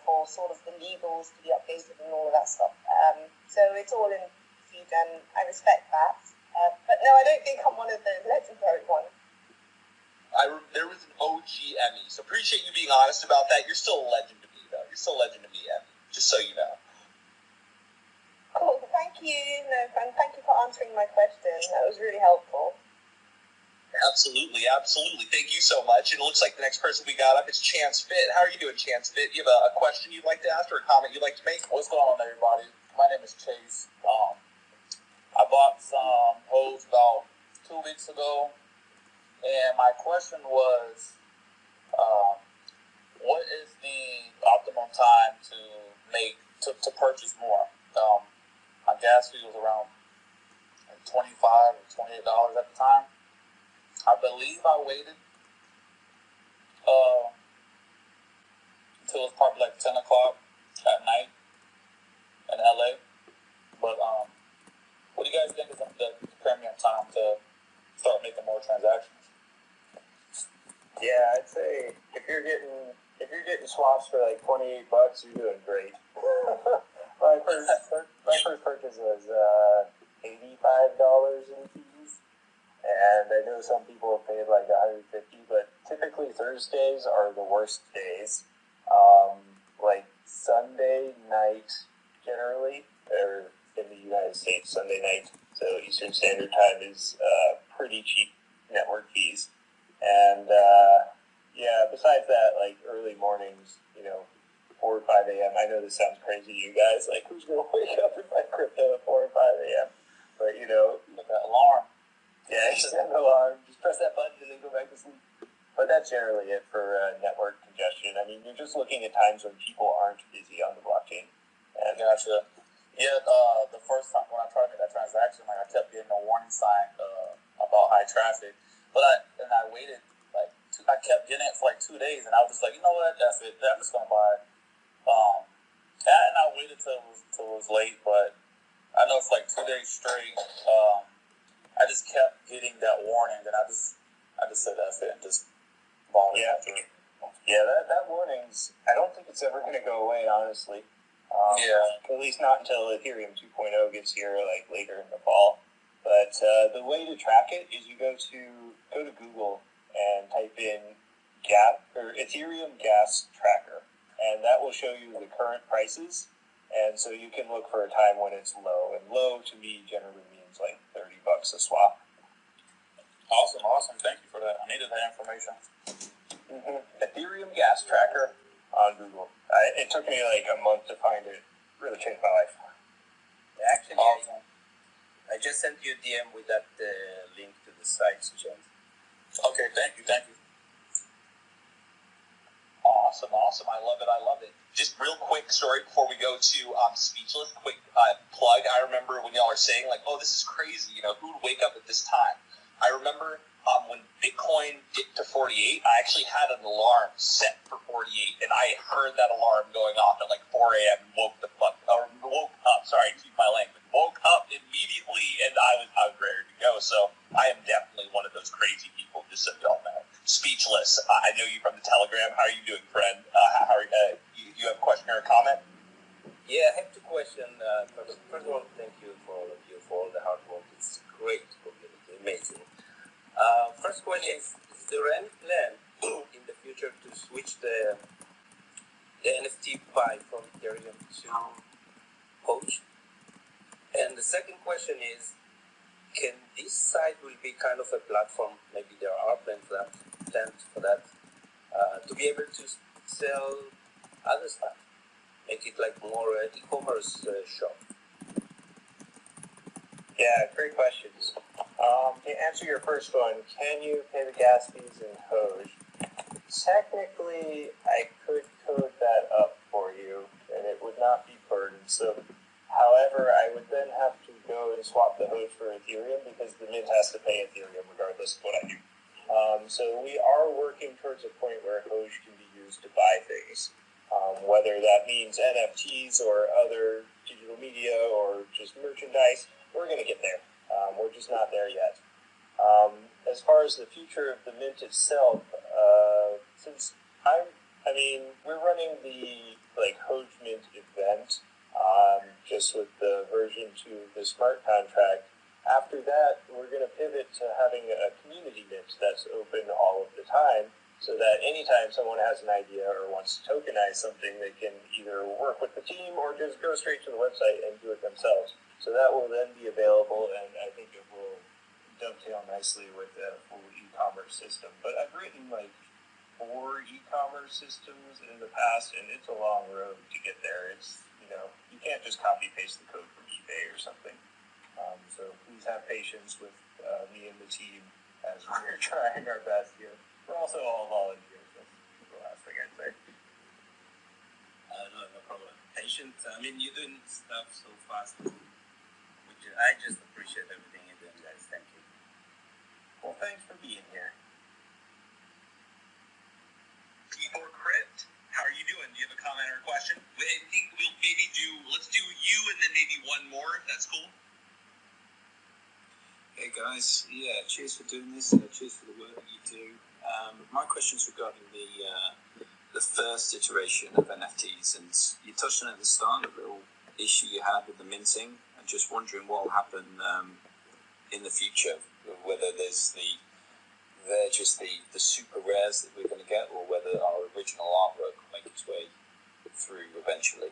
for sort of the legals to be updated and all of that stuff. So it's all in siege, and I respect that. But no, I don't think I'm one of the legendary ones. There was an OG Emmy, so appreciate you being honest about that. You're still a legend to me, though. You're still a legend to me, Emmy, just so you know. Cool, thank you. And thank you for answering my question. That was really helpful. Absolutely. Thank you so much. And it looks like the next person we got up is Chance Fit. How are you doing, Chance Fit? Do you have a question you'd like to ask or a comment you'd like to make? What's going on, everybody? My name is Chase. I bought some HOGE about 2 weeks ago, and my question was, what is the optimum time to purchase more? My gas fee was around $25 or $28 at the time. I believe I waited a until it's probably like 10 o'clock at night in LA. But what do you guys think is the premium time to start making more transactions? Yeah, I'd say if you're getting swaps for like $28, you're doing great. my first purchase was $85 in fees, and I know some people have paid like $150, but typically Thursdays are the worst days. Like Sunday night, generally, or in the United States, Sunday night, so Eastern Standard Time is pretty cheap network fees. And besides that, like early mornings, 4 or 5 a.m. I know this sounds crazy to you guys. Like, who's going to wake up and buy crypto at 4 or 5 a.m.? But, With that alarm. Yeah, just set an alarm. Just press that button and then go back to sleep. But that's generally it for network congestion. I mean, you're just looking at times when people aren't busy on the blockchain. And Gotcha. Yeah, the first time when I tried to make that transaction, like I kept getting a warning sign about high traffic. But I waited I kept getting it for like 2 days, and I was just like, you know what, that's it. I'm just gonna buy it. And I waited till it was late, but I know it's like 2 days straight. I just kept getting that warning, and I just said that's it and just bought it. Yeah, that warning's, I don't think it's ever gonna go away, honestly. At least not until Ethereum 2.0 gets here, like later in the fall. But the way to track it is you go to Google and type in Ethereum Gas Tracker, and that will show you the current prices. And so you can look for a time when it's low, and low to me generally means like $30 a swap. Awesome. Thank you for that. I needed that information. Ethereum Gas Tracker on Google. It took me like a month to find it. Really changed my life. Actually, I just sent you a DM with that link to the site, James. Okay, thank you. Awesome. I love it. Just real quick story before we go to Speechless. Quick plug. I remember when y'all are saying like, oh, this is crazy. Who would wake up at this time? I remember when Bitcoin dipped to 48, I actually had an alarm set for 48, and I heard that alarm going off at like 4 a.m. and woke up. Sorry, excuse my language. Woke up immediately, and I was ready to go. So I am definitely one of those crazy people, just so y'all know. Speechless. I know you from the Telegram. How are you doing, friend? You have a question or a comment? Yeah, I have two questions. First of all, thank you for all of you for all the hard work. It's great community, amazing. First question is there any plan in the future to switch the NFT pie from Ethereum to HOGE? And the second question is, can this site will be kind of a platform, maybe there are plans for that, to be able to sell other stuff, make it like more e-commerce shop? Yeah, great questions. To answer your first one, can you pay the gas fees in HOGE? Technically, I could code that up for you, and it would not be burdensome. However, I would then have to go and swap the HOGE for Ethereum because the mint has to pay Ethereum regardless of what I do. So we are working towards a point where HOGE can be used to buy things, whether that means NFTs or other digital media or just merchandise. We're going to get there. We're just not there yet. As far as the future of the mint itself, since we're running the HOGE Mint event, just with the version 2 of the smart contract. After that, we're going to pivot to having a community mint that's open all of the time, so that anytime someone has an idea or wants to tokenize something, they can either work with the team or just go straight to the website and do it themselves. So that will then be available, and I think it will dovetail nicely with a full e-commerce system. But I've written 4 e-commerce systems in the past, and it's a long road to get there. It's, you can't just copy-paste the code from eBay or something. So please have patience with me and the team as we're trying our best here. We're also all volunteers. That's the last thing I'd say. No problem. Patient. You're doing stuff so fast. I just appreciate everything you're doing, guys. Thank you. Well, thanks for being here. Hey guys, yeah, cheers for doing this. Cheers for the work that you do. My question's regarding the first iteration of NFTs, and you touched on it at the start, a little issue you had with the minting, and just wondering what will happen in the future, whether they're just the super rares that we're going to get, or whether our original artwork will make its way through eventually.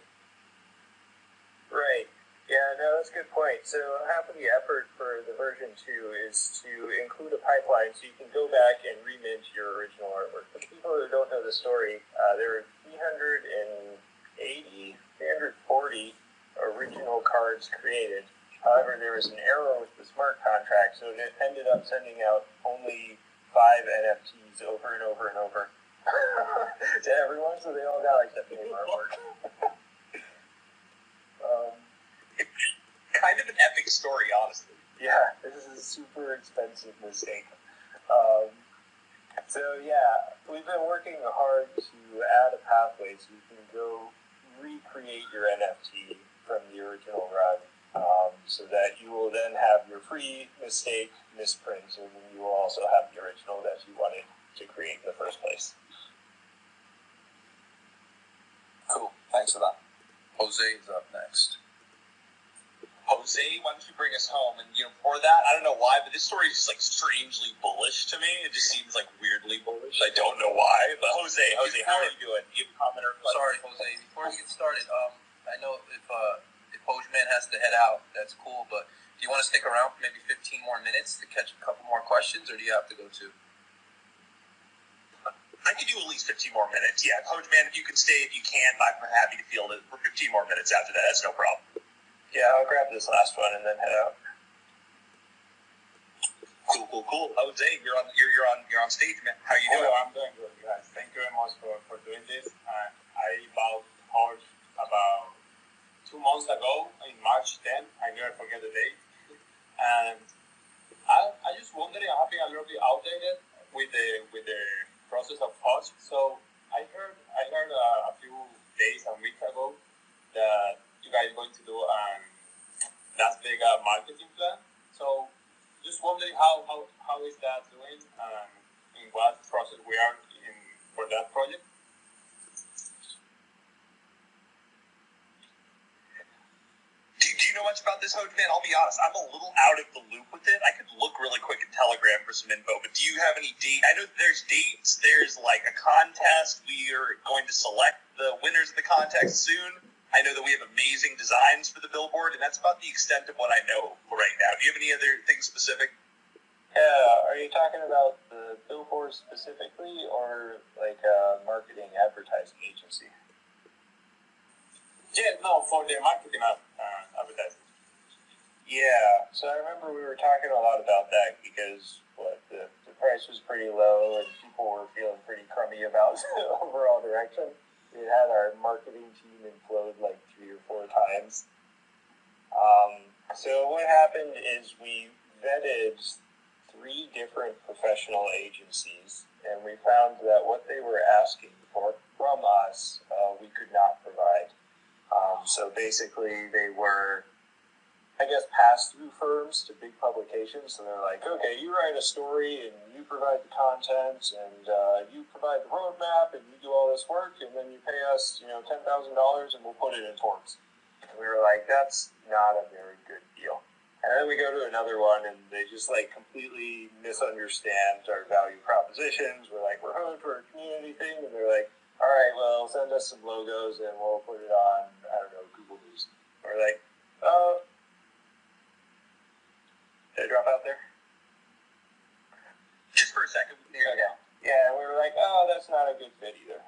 Right. Yeah, no, that's a good point. So half of the effort for the version 2 is to include a pipeline so you can go back and remint your original artwork. For people who don't know the story, there are 340 original cards created. However, there was an error with the smart contract, so it ended up sending out only 5 NFTs over and over and over to everyone, so they all got like the same artwork. Kind of an epic story, honestly. Yeah, this is a super expensive mistake. So yeah, we've been working hard to add a pathway so you can go recreate your NFT from the original run, so that you will then have your free mistake misprint, and then you will also have the original that you wanted to create in the first place. Cool, thanks for that. Jose is up next. Jose, why don't you bring us home? And for that, I don't know why, but this story is just like strangely bullish to me. It just seems like weirdly bullish. I don't know why. But Jose, how are you doing? Do you have a comment or a question? Sorry, Jose. Before we get started, I know if Hogeman has to head out, that's cool. But do you want to stick around for maybe 15 more minutes to catch a couple more questions, or do you have to go too? I could do at least 15 more minutes. Yeah, Hogeman, if you can stay, if you can, I'm happy to field it for 15 more minutes after that. That's no problem. Yeah, I'll grab this last one and then head out. Cool. Jose, you're on stage, man. How you doing? I'm doing good, guys. Thank you very much for doing this. I bought HOGE about 2 months ago, in March 10. I never forget the date. And I just wondering, I've been a little bit outdated with the process of HOGE. So I heard a few days and weeks ago that you guys are going to do Las Vegas marketing plan. So just wondering how is that doing, and in what process we are in for that project. Do you know much about this, Hogeman? I'll be honest, I'm a little out of the loop with it. I could look really quick in Telegram for some info, but do you have any date? I know there's dates, there's like a contest. We are going to select the winners of the contest soon. I know that we have amazing designs for the billboard, and that's about the extent of what I know right now. Do you have any other things specific? Yeah, are you talking about the billboard specifically, or like a marketing advertising agency? Yeah, no, for the marketing advertising. Yeah, so I remember we were talking a lot about that because the price was pretty low and people were feeling pretty crummy about the overall direction. We had our marketing team implode like 3 or 4 times. So what happened is we vetted 3 different professional agencies, and we found that what they were asking for from us, we could not provide. So basically they were, I guess, pass-through firms to big publications. So they're like, okay, you write a story and you provide the content and you provide the roadmap and you do all this work, and then you pay us, $10,000 and we'll put it in Torts. And we were like, that's not a very good deal. And then we go to another one and they just like completely misunderstand our value propositions. We're like, we're home for a community thing, and they're like, all right, well, send us some logos and we'll put it on, I don't know, Google News. We're like, did I drop out there? Just for a second. There you go. Yeah, we were like, that's not a good fit either.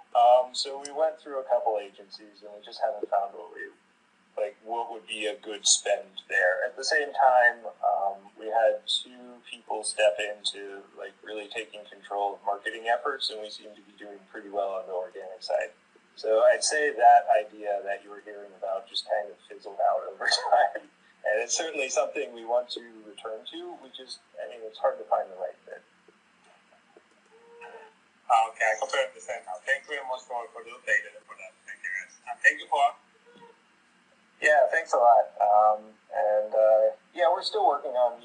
So we went through a couple agencies and we just haven't found what would be a good spend there. At the same time, we had 2 people step into like really taking control of marketing efforts, and we seem to be doing pretty well on the organic side. So I'd say that idea that you were hearing about just kind of fizzled out over time. And it's certainly something we want to return to. It's hard to find the right fit. Okay, I completely understand now. Thank you very much for the update for that. Thank you, guys. And thank you for... Yeah, thanks a lot. We're still working on,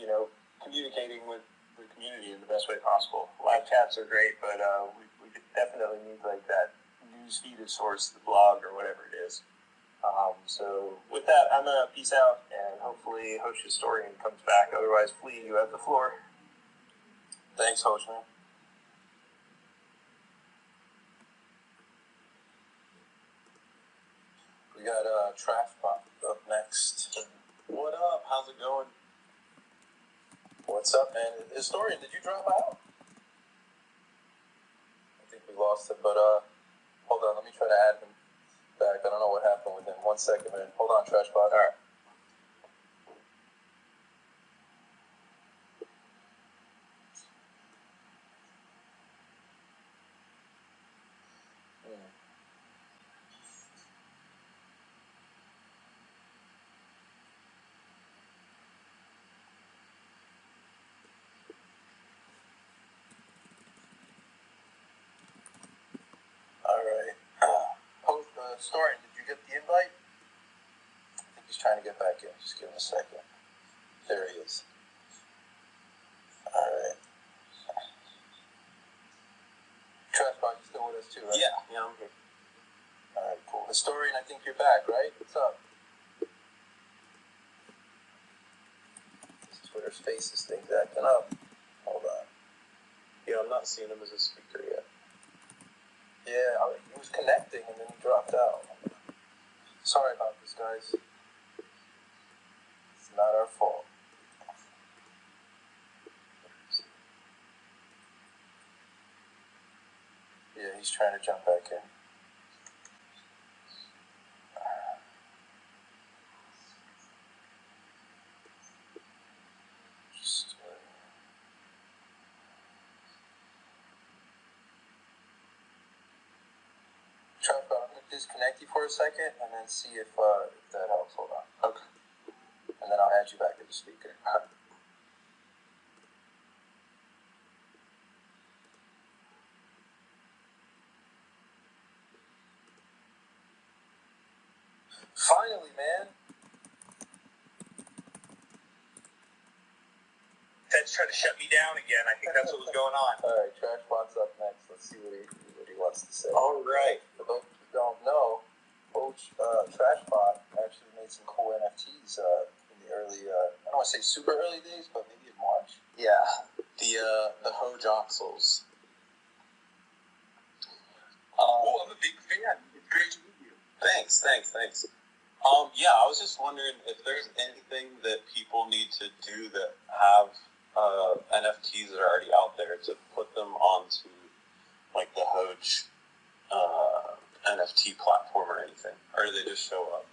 communicating with the community in the best way possible. Live chats are great, but we definitely need like that news feed source, the blog or whatever it is. So with that, I'm gonna peace out, and hopefully Hoge Historian comes back. Otherwise, Flea, you have the floor. Thanks, Hogeman. We got Trashbot up next. What up? How's it going? What's up, man? Historian, did you drop out? I think we lost him, but hold on, let me try to add him back. I don't know what happened with him. 1 second, man. Hold on, Trashbot. All right. Historian, did you get the invite? I think he's trying to get back in. Just give him a second. There he is. Alright. Trashbot, you still with us too, right? Yeah, I'm here. Alright, cool. Historian, I think you're back, right? What's up? Twitter's Faces thing's acting up. Hold on. Yeah, I'm not seeing him as a speaker yet. Yeah, he was connecting and then he dropped out. Sorry about this, guys. It's not our fault. Yeah, he's trying to jump back in. Trashbot, I'm going to disconnect you for a second and then see if that helps. Hold on. Okay. And then I'll add you back to the speaker. Finally, man. Ted's trying to shut me down again. I think that's what was going on. All right, Trashbot's up next. Let's see what he wants to say. All right. For those who don't know, Trashbot actually made some cool NFTs in the early, I don't want to say super early days, but maybe in March. Yeah, the Hoge Oxels. Oh, I'm a big fan. It's great to meet you. Thanks. Yeah, I was just wondering if there's anything that people need to do that have NFTs that are already out there to put them onto like the Hoge NFT platform or anything, or do they just show up?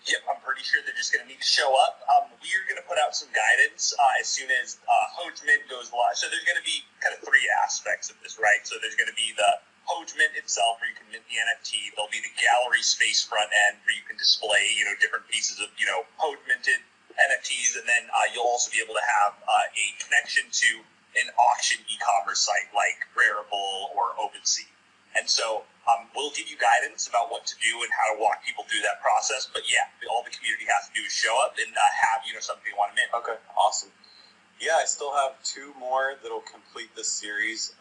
Yep, I'm pretty sure they're just going to need to show up. We're going to put out some guidance as soon as Hogeman goes live. So there's going to be kind of three aspects of this, right? So there's going to be the Hogeman itself, where you can mint the NFT. There'll be the gallery space front end, where you can display, different pieces of, Hoge minted NFTs, and then you'll also be able to have a connection to an auction e-commerce site like Rarible or OpenSea. And so we'll give you guidance about what to do and how to walk people through that process. But yeah, all the community has to do is show up and have something they want to mint. Okay, awesome. Yeah, I still have 2 more that'll complete this series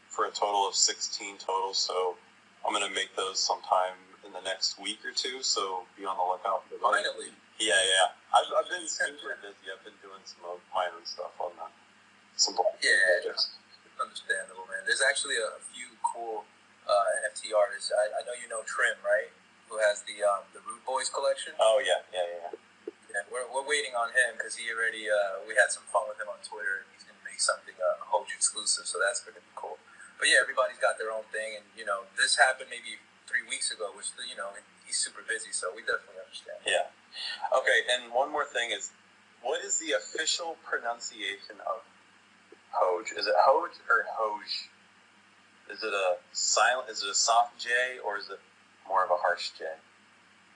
for a total of 16 total. So I'm gonna make those sometime in the next week or 2. So be on the lookout for those. Finally. Yeah. I've been super busy. I've been doing some of my own stuff on that. Projects. Understandable, man. There's actually a few cool NFT artists. I know you know Trim, right? Who has the Rude Boys collection? Oh yeah. Yeah, we're waiting on him because he already we had some fun with him on Twitter, and he's gonna make something Hoge exclusive, so that's gonna be cool. But yeah, everybody's got their own thing, and this happened maybe 3 weeks ago, which he's super busy, so we definitely understand. Yeah. Okay, and one more thing is, what is the official pronunciation of Hoge? Is it Hoge or Hoge? Is it a silent? Is it a soft J or is it more of a harsh J?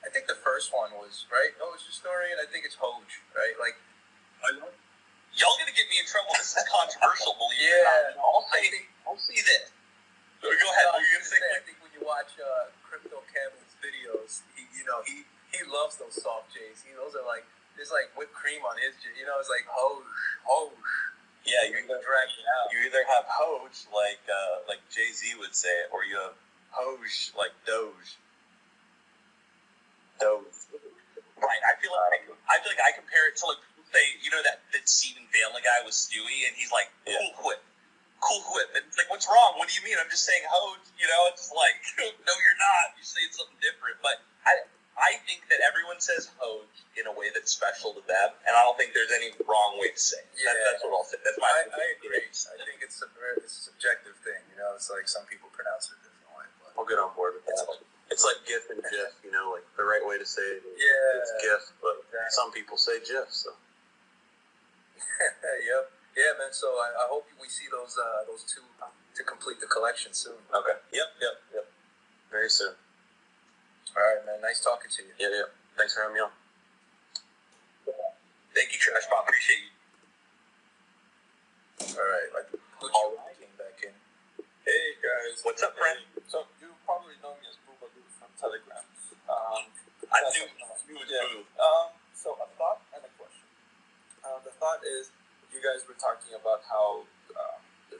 I think the first one was right. Hoge Historian. I think it's Hoge, right? Like, y'all gonna get me in trouble. This is controversial, believe it or not. I'll say this. Go ahead. What are you gonna say? I think when you watch Crypto Camel's videos, he loves those soft J's. Those are like there's like whipped cream on it. You know, it's like Hoge. Yeah, you either have Hoge like Jay-Z would say it, or you have Hoge like Doge. Right. I feel like I compare it to like people say, you know, that scene in Family Guy with Stewie, and he's like, cool whip, and it's like, what's wrong? What do you mean? I'm just saying Hoge. You know, it's like, no, you're not. You're saying something different. But I think that everyone says Hoge in a way that's special to them, and I don't think there's any wrong way to say it. Yeah. That's what I'll say. That's my I agree. I think it's a subjective thing. You know, it's like some people pronounce it a different way. But I'll get on board with that. It's like GIF and GIF, you know, like the right way to say it. It's GIF, but some people say GIF, so. Yep. Yeah, man. So I hope we see those two to complete the collection soon. Okay. Yep. Very soon. All right, man. Nice talking to you. Yeah. Thanks for having me on. Thank you, Trashbot. Appreciate you. All right. Like, came back in. Hey, guys. What's up, friend? So, you probably know me as Boobaloo from Telegram. I knew it was Boo. So, a thought and a question. The thought is, you guys were talking about how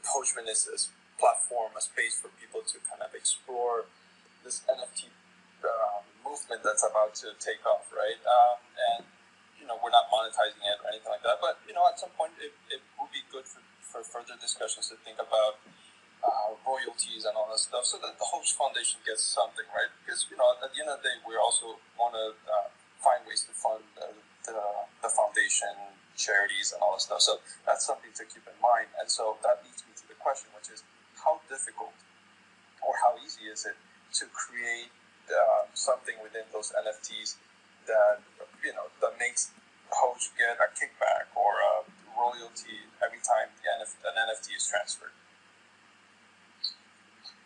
Hogeman is a platform, a space for people to kind of explore this NFT movement that's about to take off, right? And, you know, we're not monetizing it or anything like that, but, you know, at some point it would be good for further discussions to think about royalties and all that stuff so that the Hoge Foundation gets something, right? Because, you know, at the end of the day, we also want to find ways to fund the foundation, charities, and all that stuff. So that's something to keep in mind. And so that leads me to the question, which is how difficult or how easy is it to create something within those NFTs that, you know, that makes Hoge get a kickback or a royalty every time an NFT is transferred?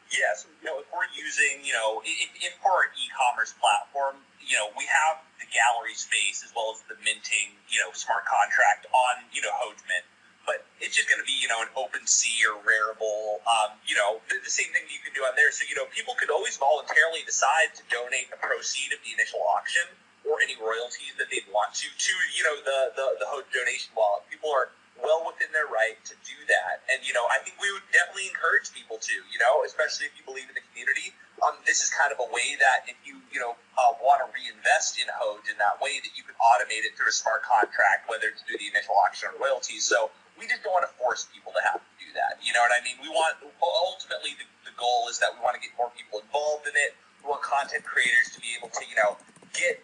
Yeah, so, you know, if we're using, you know, if for our e-commerce platform, you know, we have the gallery space as well as the minting, you know, smart contract on, you know, Hogeman. But it's just going to be, you know, an OpenSea or Rarible, you know, the same thing you can do on there. So, you know, people could always voluntarily decide to donate the proceed of the initial auction or any royalties that they'd want to, you know, the Hoge donation wallet. People are well within their right to do that. And, you know, I think we would definitely encourage people to, you know, especially if you believe in the community. This is kind of a way that if you, you know, want to reinvest in Hoge in that way, that you can automate it through a smart contract, whether it's through the initial auction or royalties. So we just don't want to force people to have to do that. You know what I mean? We want, ultimately, the goal is that we want to get more people involved in it. We want content creators to be able to, you know, get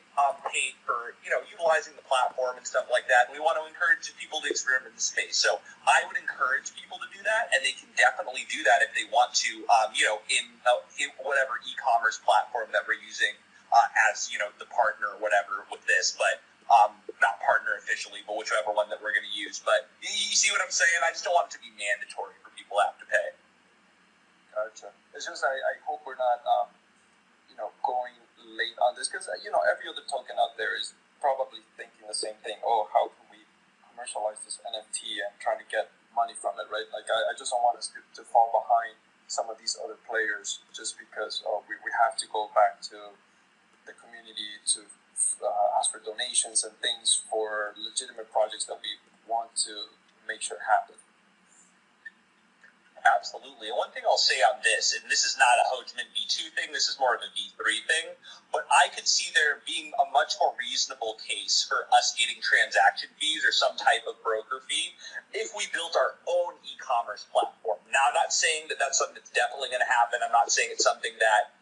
paid for, you know, utilizing the platform and stuff like that. And we want to encourage people to experiment in the space. So I would encourage people to do that, and they can definitely do that if they want to, you know, in whatever e-commerce platform that we're using as, you know, the partner or whatever with this. But not partner officially, but whichever one that we're going to use. But you see what I'm saying? I just don't want it to be mandatory for people to have to pay. Gotcha. It's just I hope we're not, you know, going late on this, because, you know, every other token out there is probably thinking the same thing. Oh, how can we commercialize this NFT and trying to get money from it, right? Like, I just don't want us to fall behind some of these other players just because we have to go back to the community to ask for donations and things for legitimate projects that we want to make sure happen. Absolutely. And one thing I'll say on this, and this is not a Hogeman V2 thing, this is more of a V3 thing, but I could see there being a much more reasonable case for us getting transaction fees or some type of broker fee if we built our own e-commerce platform. Now, I'm not saying that that's something that's definitely going to happen. I'm not saying it's something that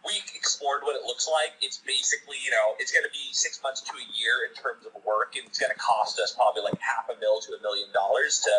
we explored what it looks like. It's basically, you know, it's going to be 6 months to a year in terms of work, and it's going to cost us probably like $500,000 to $1 million to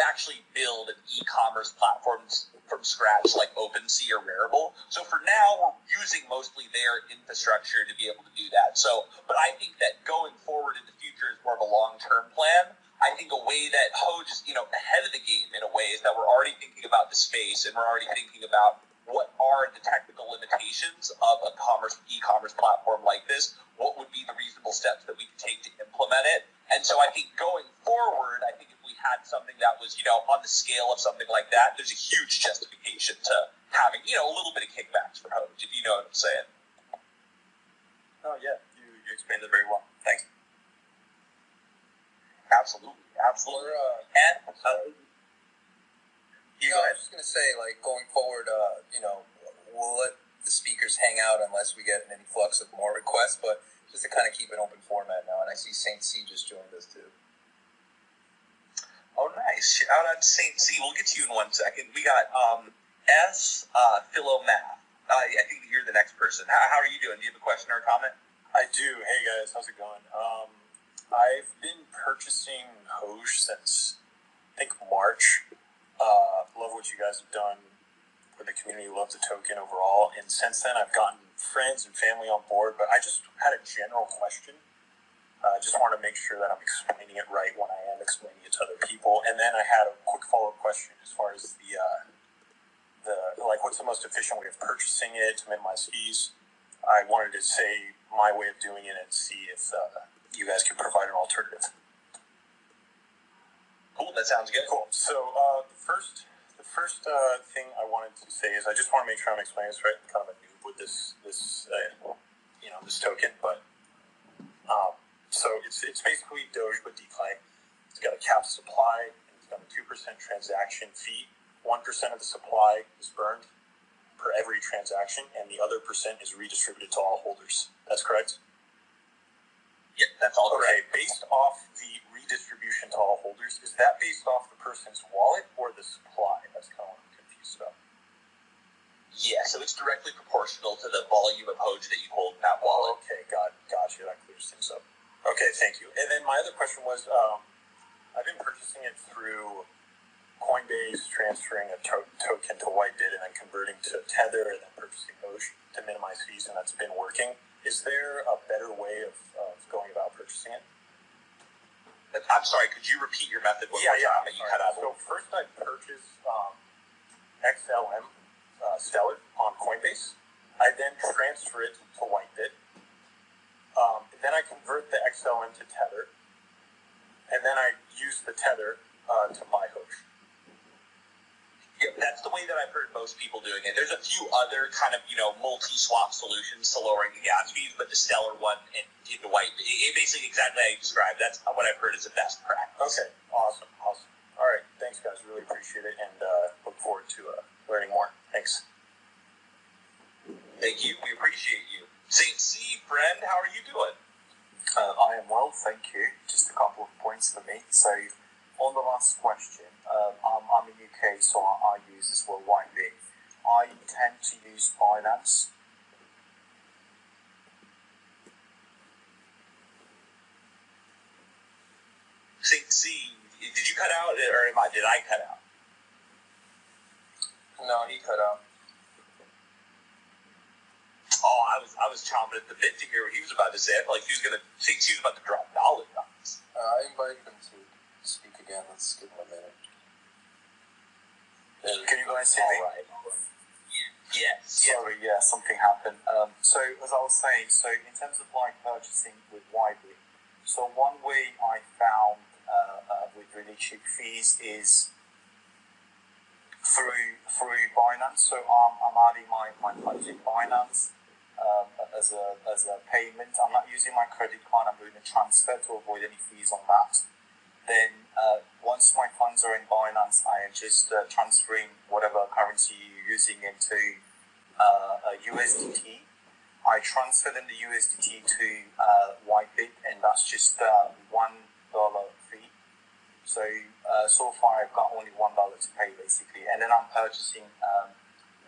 actually build an e-commerce platform from scratch like OpenSea or Rarible. So for now, we're using mostly their infrastructure to be able to do that. So, but I think that going forward in the future is more of a long-term plan. I think a way that Hoge is, you know, ahead of the game in a way is that we're already thinking about the space, and we're already thinking about what are the technical limitations of a e-commerce platform like this? What would be the reasonable steps that we could take to implement it? And so I think going forward, I think if we had something that was, you know, on the scale of something like that, there's a huge justification to having, you know, a little bit of kickbacks for Hoge, if you know what I'm saying. Oh, yeah. You explained it very well. Thanks. Absolutely. And I was just gonna say, like, going forward, we'll let the speakers hang out unless we get an influx of more requests, but just to kind of keep an open format now. And I see Saint C just joined us too. Oh, nice. Shout out to Saint C. We'll get to you in 1 second. We got Philomath. I think you're the next person. How are you doing? Do you have a question or a comment? I do. Hey guys, how's it going? I've been purchasing HOGE since I think March. Love what you guys have done for the community. Love the token overall. And since then, I've gotten friends and family on board. But I just had a general question. I just want to make sure that I'm explaining it right when I am explaining it to other people. And then I had a quick follow-up question as far as the what's the most efficient way of purchasing it to minimize fees. I wanted to say my way of doing it and see if you guys can provide an alternative. Cool, that sounds good. Cool. So the first thing I wanted to say is I just want to make sure I'm explaining this right. I'm kind of a noob with this token, but so it's basically Doge but decline. It's got a capped supply and it's got a 2% transaction fee. 1% of the supply is burned per every transaction, and the other percent is redistributed to all holders. That's correct? Yep, that's all correct. Okay, based off the redistribution to all holders, is that based off the person's wallet or the supply? That's kind of what I'm confused about. Yeah, so it's directly proportional to the volume of HOGE that you hold in that wallet. Okay, gotcha. That clears things up. Okay, thank you. And then my other question was, I've been purchasing it through Coinbase, transferring a token to Whitebit, and then converting to Tether, and then purchasing HOGE to minimize fees, and that's been working. Is there a better way of going about purchasing it? I'm sorry, could you repeat your method? You cut out. So first I purchased XLM Stellar on Coinbase. I then transfer it to Whitebit. Then I convert the XLM to Tether. And then I use the Tether to buy HOGE. Yeah, that's the way that I've heard most people doing it. There's a few other kind of, multi-swap solutions to lowering the gas fees, but the Stellar one and the White, it basically exactly how you described. That's what I've heard is the best practice. Okay, awesome. All right, thanks guys, really appreciate it, and look forward to learning more. Thanks. Thank you, we appreciate you. Saint C, friend, how are you doing? I am well, thank you. Just a couple of points for me. So, on the last question, I'm in UK, so I use as well Whitebit. I tend to use Binance. Saint C, did you cut out, or did I cut out? No, he cut out. Oh, I was chomping at the bit to hear what he was about to say. I felt like she was about to drop knowledge on us. I invited him to speak again. Let's give him a minute. Can you guys hear me? Right. Yes. Sorry, yeah, something happened. So, as I was saying, in terms of purchasing with Whitebit, so one way I found with really cheap fees is through Binance. So I'm adding my funds in Binance as a payment. I'm not using my credit card. I'm doing a transfer to avoid any fees on that. Then once my funds are in Binance, I am just transferring whatever currency you're using into USDT. I transfer then the USDT to Whitebit, and that's just $1 fee. So far I've got only $1 to pay basically, and then I'm purchasing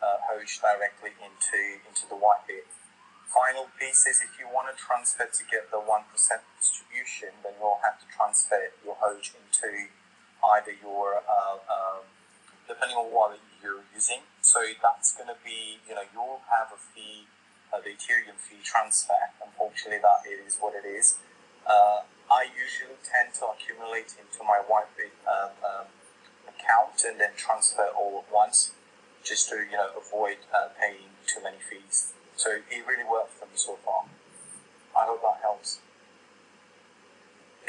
HOGE directly into the Whitebit. Final piece is if you want to transfer to get the 1% distribution, then you'll have to transfer your HOGE into either your, depending on what you're using. So that's going to be, you'll have a fee, the Ethereum fee transfer. Unfortunately, that is what it is. I usually tend to accumulate into my Whitebit account and then transfer all at once, just to avoid paying too many fees. So it really worked for me so far. I hope that helps.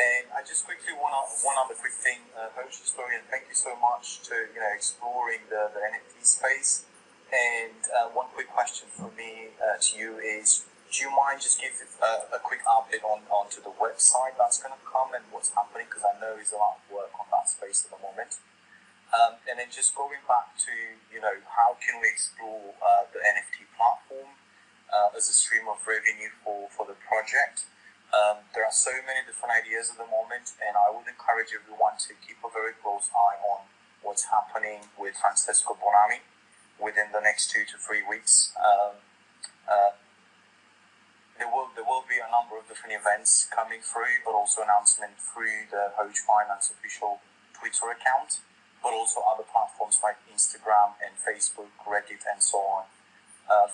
And I just quickly one other quick thing, Hoge Historian, thank you so much to exploring the NFT space. And one quick question for me to you is, do you mind just give a quick update onto the website that's going to come and what's happening? Because I know there's a lot of work on that space at the moment. And then just going back to, how can we explore the NFT platform as a stream of revenue for the project? There are so many different ideas at the moment, and I would encourage everyone to keep a very close eye on what's happening with Francesco Bonami within the next 2 to 3 weeks. There will be a number of different events coming through, but also announcement through the Hoge Finance official Twitter account, but also other platforms like Instagram and Facebook, Reddit, and so on.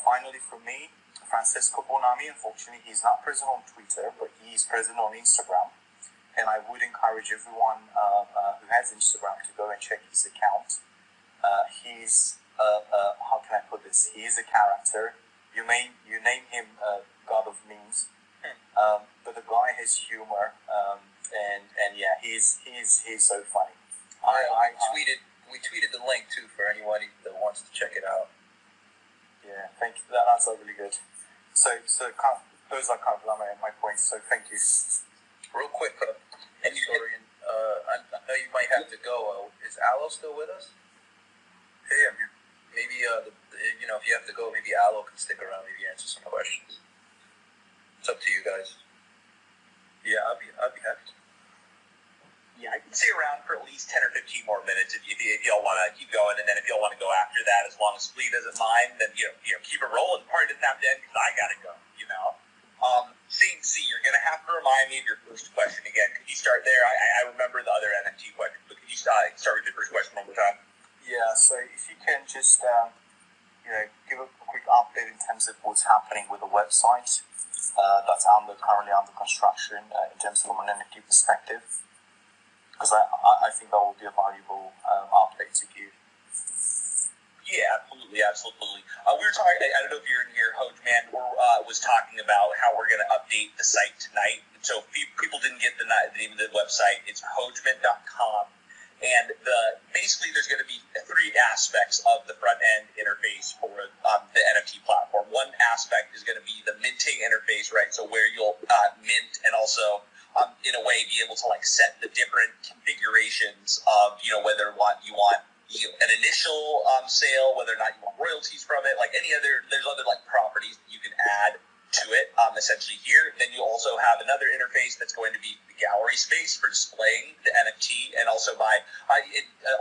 Finally, for me, Francesco Bonami, unfortunately, he's not present on Twitter, but he is present on Instagram. And I would encourage everyone who has Instagram to go and check his account. He's, how can I put this? He is a character. You name him God of Memes, but the guy has humor, and yeah, he's so funny. We tweeted the link too for anyone that wants to check it out. Yeah, thank you. That's really good. So those are kind of my points. So thank you. Real quick, historian. I know you might have to go. Is Aloe still with us? Hey, I'm here. Maybe if you have to go, maybe Aloe can stick around, maybe answer some questions. It's up to you guys. Yeah, I'd be happy to. Yeah, I can stay around for at least 10 or 15 more minutes if y'all want to keep going, and then if y'all want to go after that, as long as Flea doesn't mind, then keep it rolling. The party doesn't have to end because I gotta go. Saint C, you're gonna have to remind me of your first question again. Could you start there? I remember the other NFT question, but could you start with your first question one more time? Yeah. So if you can just give a quick update in terms of what's happening with the website that's currently under construction in terms of from an NFT perspective. Because I think that will be a valuable update to give. Yeah, absolutely. We were talking, I don't know if you're in here, Hogeman, was talking about how we're going to update the site tonight. So if people didn't get the name of the website, it's hogeman.com. And basically there's going to be 3 aspects of the front-end interface for the NFT platform. One aspect is going to be the minting interface, right? So where you'll mint and also in a way be able to set the different configurations of whether you want an initial sale, whether or not you want royalties from it, there's other properties that you can add to it essentially here. Then you also have another interface that's going to be the gallery space for displaying the NFT, and also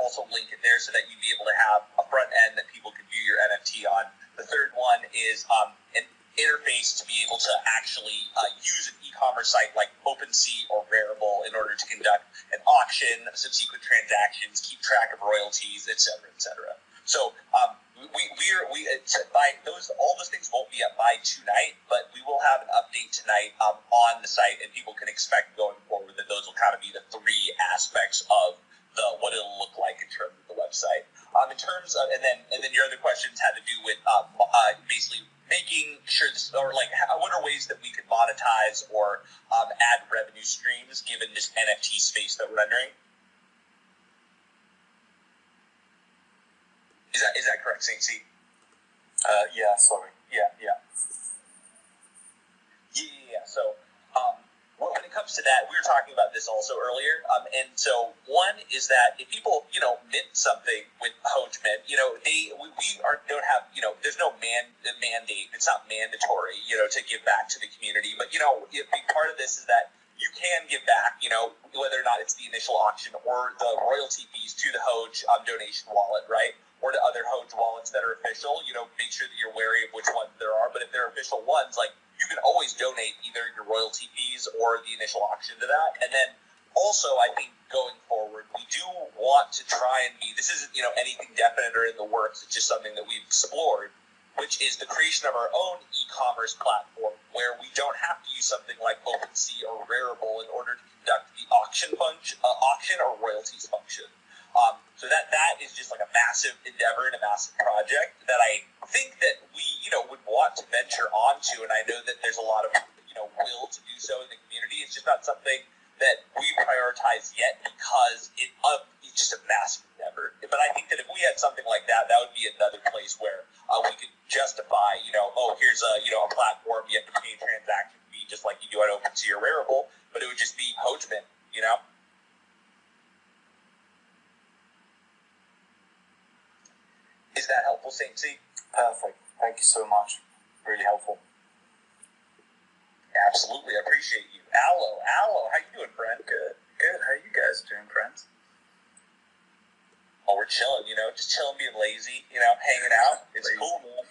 also link it there so that you'd be able to have a front end that people can view your NFT on. The third one is an interface to be able to actually use an e-commerce site like OpenSea or Rarible in order to conduct an auction, subsequent transactions, keep track of royalties, etc., etc. So all those things won't be up by tonight, but we will have an update tonight on the site, and people can expect going forward that those will kind of be the 3 aspects of what it'll look like in terms of the website. In terms of, and then your other questions had to do with basically making sure what are ways that we could monetize or add revenue streams given this NFT space that we're entering? Is that correct, Saint C? Yeah, sorry. Yeah. So, when it comes to that, we were talking about this also earlier. And so, one is that if people, mint something with Hogeman, don't have, there's no mandate. It's not mandatory, to give back to the community. But a big part of this is that you can give back, whether or not it's the initial auction or the royalty fees to the Hoge donation wallet, right? Or to other Hoge wallets that are official. Make sure that you're wary of which ones there are. But if they're official ones, you can always donate either your royalty fees or the initial auction to that. And then also, I think going forward, we do want to try and be, this isn't, anything definite or in the works, it's just something that we've explored, which is the creation of our own e-commerce platform where we don't have to use something like OpenSea or Rarible in order to conduct the auction or royalties function. So that is just a massive endeavor and a massive project that I think that we, would want to venture onto, and I know that there's a lot of, will to do so in the community. It's just not something that we prioritize yet because it's just a massive endeavor. But I think that if we had something like that, that would be another place where we could justify, here's a platform, you have to pay a transaction fee just like you do on OpenSea or Rarible, but it would just be Hogeman, Is that helpful, Saint C? Perfect. Thank you so much. Really helpful. Absolutely, I appreciate you. Aloe, how you doing, friend? Good. How you guys doing, friends? Oh, we're chilling, just chilling, being lazy, hanging out. It's lazy. Cool, man.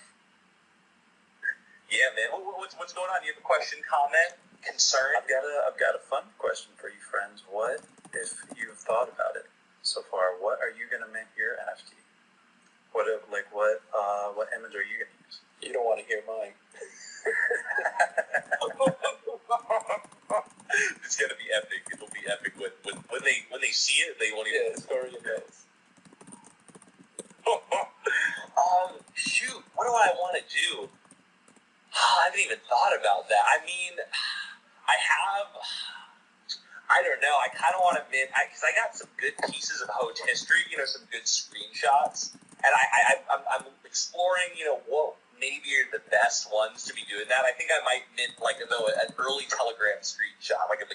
Yeah, man. What's going on? You have a question, comment, concern? I've got a fun question for you, friends. What if you've thought about it so far? What are you gonna mint your NFT? What image are you gonna use? You don't want to hear mine. It's gonna be epic. It'll be epic when they see it. They won't even. Yeah, story knows. Shoot. What do I want to do? I haven't even thought about that. I mean, I don't know. I kind of want to mint because I got some good pieces of Hoge history. Some good screenshots, and I'm exploring. What maybe are the best ones to be doing that. I think I might mint an early Telegram screenshot, like a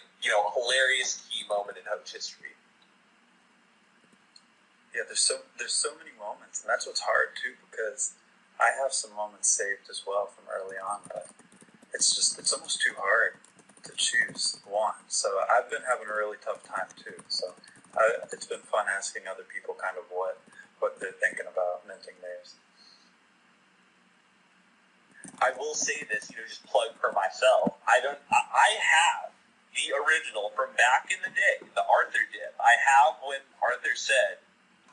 hilarious key moment in Hoge history. Yeah, there's so many moments, and that's what's hard too, because I have some moments saved as well from early on, but it's almost too hard to choose one. So I've been having a really tough time too. So it's been fun asking other people kind of what they're thinking about minting theirs. I will say this, just plug for myself. I have the original from back in the day, the Arthur dip. I have when Arthur said,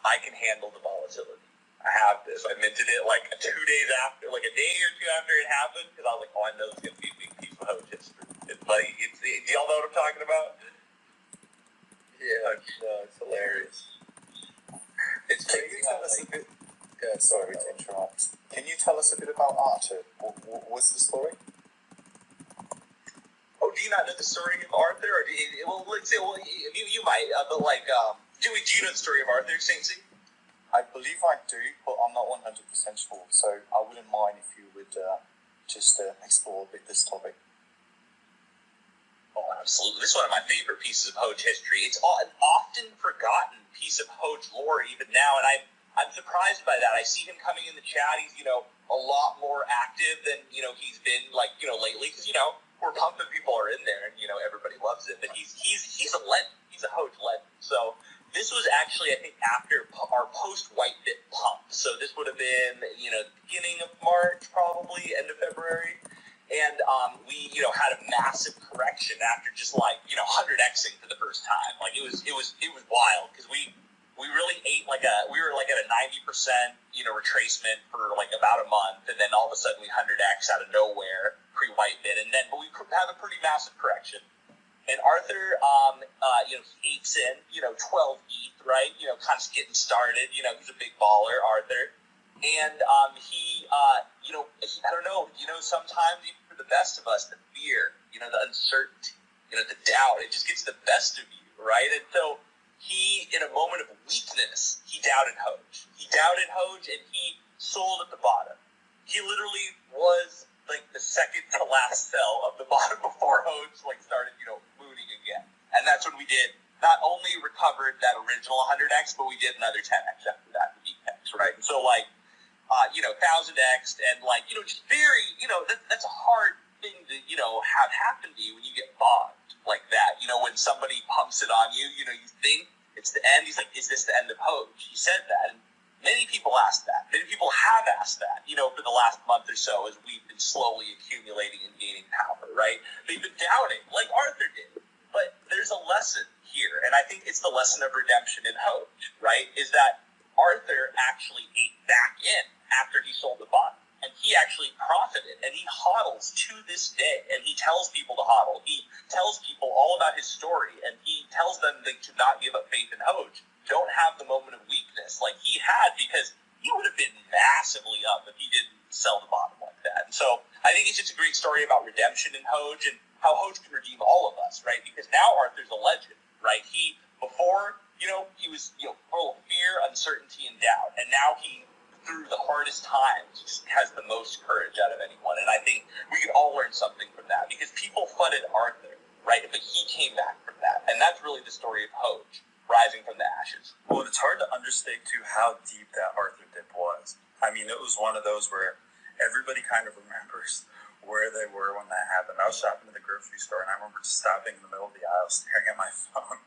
I can handle the volatility. I have this. I minted it like 2 days after, like a day or two after it happened, because I was like, I know it's going to be a big piece of Hoge history. Do y'all know what I'm talking about? Yeah, no, it's hilarious. It's crazy how sorry to interrupt. Can you tell us a bit about Arthur? What's the story? Oh, do you not know the story of Arthur? Or you might, but do you know the story of Arthur, Saint C? I believe I do, but I'm not 100% sure, so I wouldn't mind if you would just explore a bit this topic. Oh, absolutely. This is one of my favorite pieces of Hoge history. It's an often forgotten piece of Hoge lore even now, and I'm surprised by that. I see him coming in the chat. He's, a lot more active than, he's been, lately, because, we're pumping, people are in there, and, everybody loves it, but he's a legend. He's a Hoge legend. So this was actually, I think, after our post-Whitebit pump. So this would have been, the beginning of March, probably, end of February. And we, had a massive correction after just 100xing for the first time. It was wild, because we really ate we were at a 90%, retracement for about a month, and then all of a sudden we 100x out of nowhere pre-Whitebit, but we have a pretty massive correction. And Arthur, he apes in, 12 ETH, right? Kind of getting started. He's a big baller, Arthur. And he, I don't know, sometimes even for the best of us, the fear, the uncertainty, the doubt, it just gets the best of you, right? And so he, in a moment of weakness, he doubted Hoge. He doubted Hoge, and he sold at the bottom. He literally was the second to last sell of the bottom before Hoge started, mooning again. And that's when we did not only recovered that original 100x, but we did another 10x after that, the X, right? And so 1000x and just very, that's a hard thing to, have happen to you when you get bombed like that. When somebody pumps it on you, you think it's the end. He's like, is this the end of Hoge? He said that. And many people asked that. Many people have asked that, for the last month or so as we've been slowly accumulating and gaining power, right? They've been doubting, like Arthur did. But there's a lesson here, and I think it's the lesson of redemption in Hoge, right? Is that Arthur actually ate back in after he sold the bond. And he actually profited, and he hodls to this day, and he tells people to hodl. He tells people all about his story, and he tells them they should not give up faith in Hoge. Don't have the moment of weakness like he had, because he would have been massively up if he didn't sell the bottom like that. And so I think it's just a great story about redemption in Hoge and how Hoge can redeem all of us, right? Because now Arthur's a legend, right? Before, he was, full of fear, uncertainty, and doubt. And now he through the hardest times just has the most courage out of anyone. And I think we could all learn something from that, because people funded Arthur, right? But he came back from that. And that's really the story of HOGE, rising from the ashes. Well, it's hard to understate, too, how deep that Arthur dip was. I mean, it was one of those where everybody kind of remembers where they were when that happened. I was shopping at the grocery store, and I remember just stopping in the middle of the aisle, staring at my phone.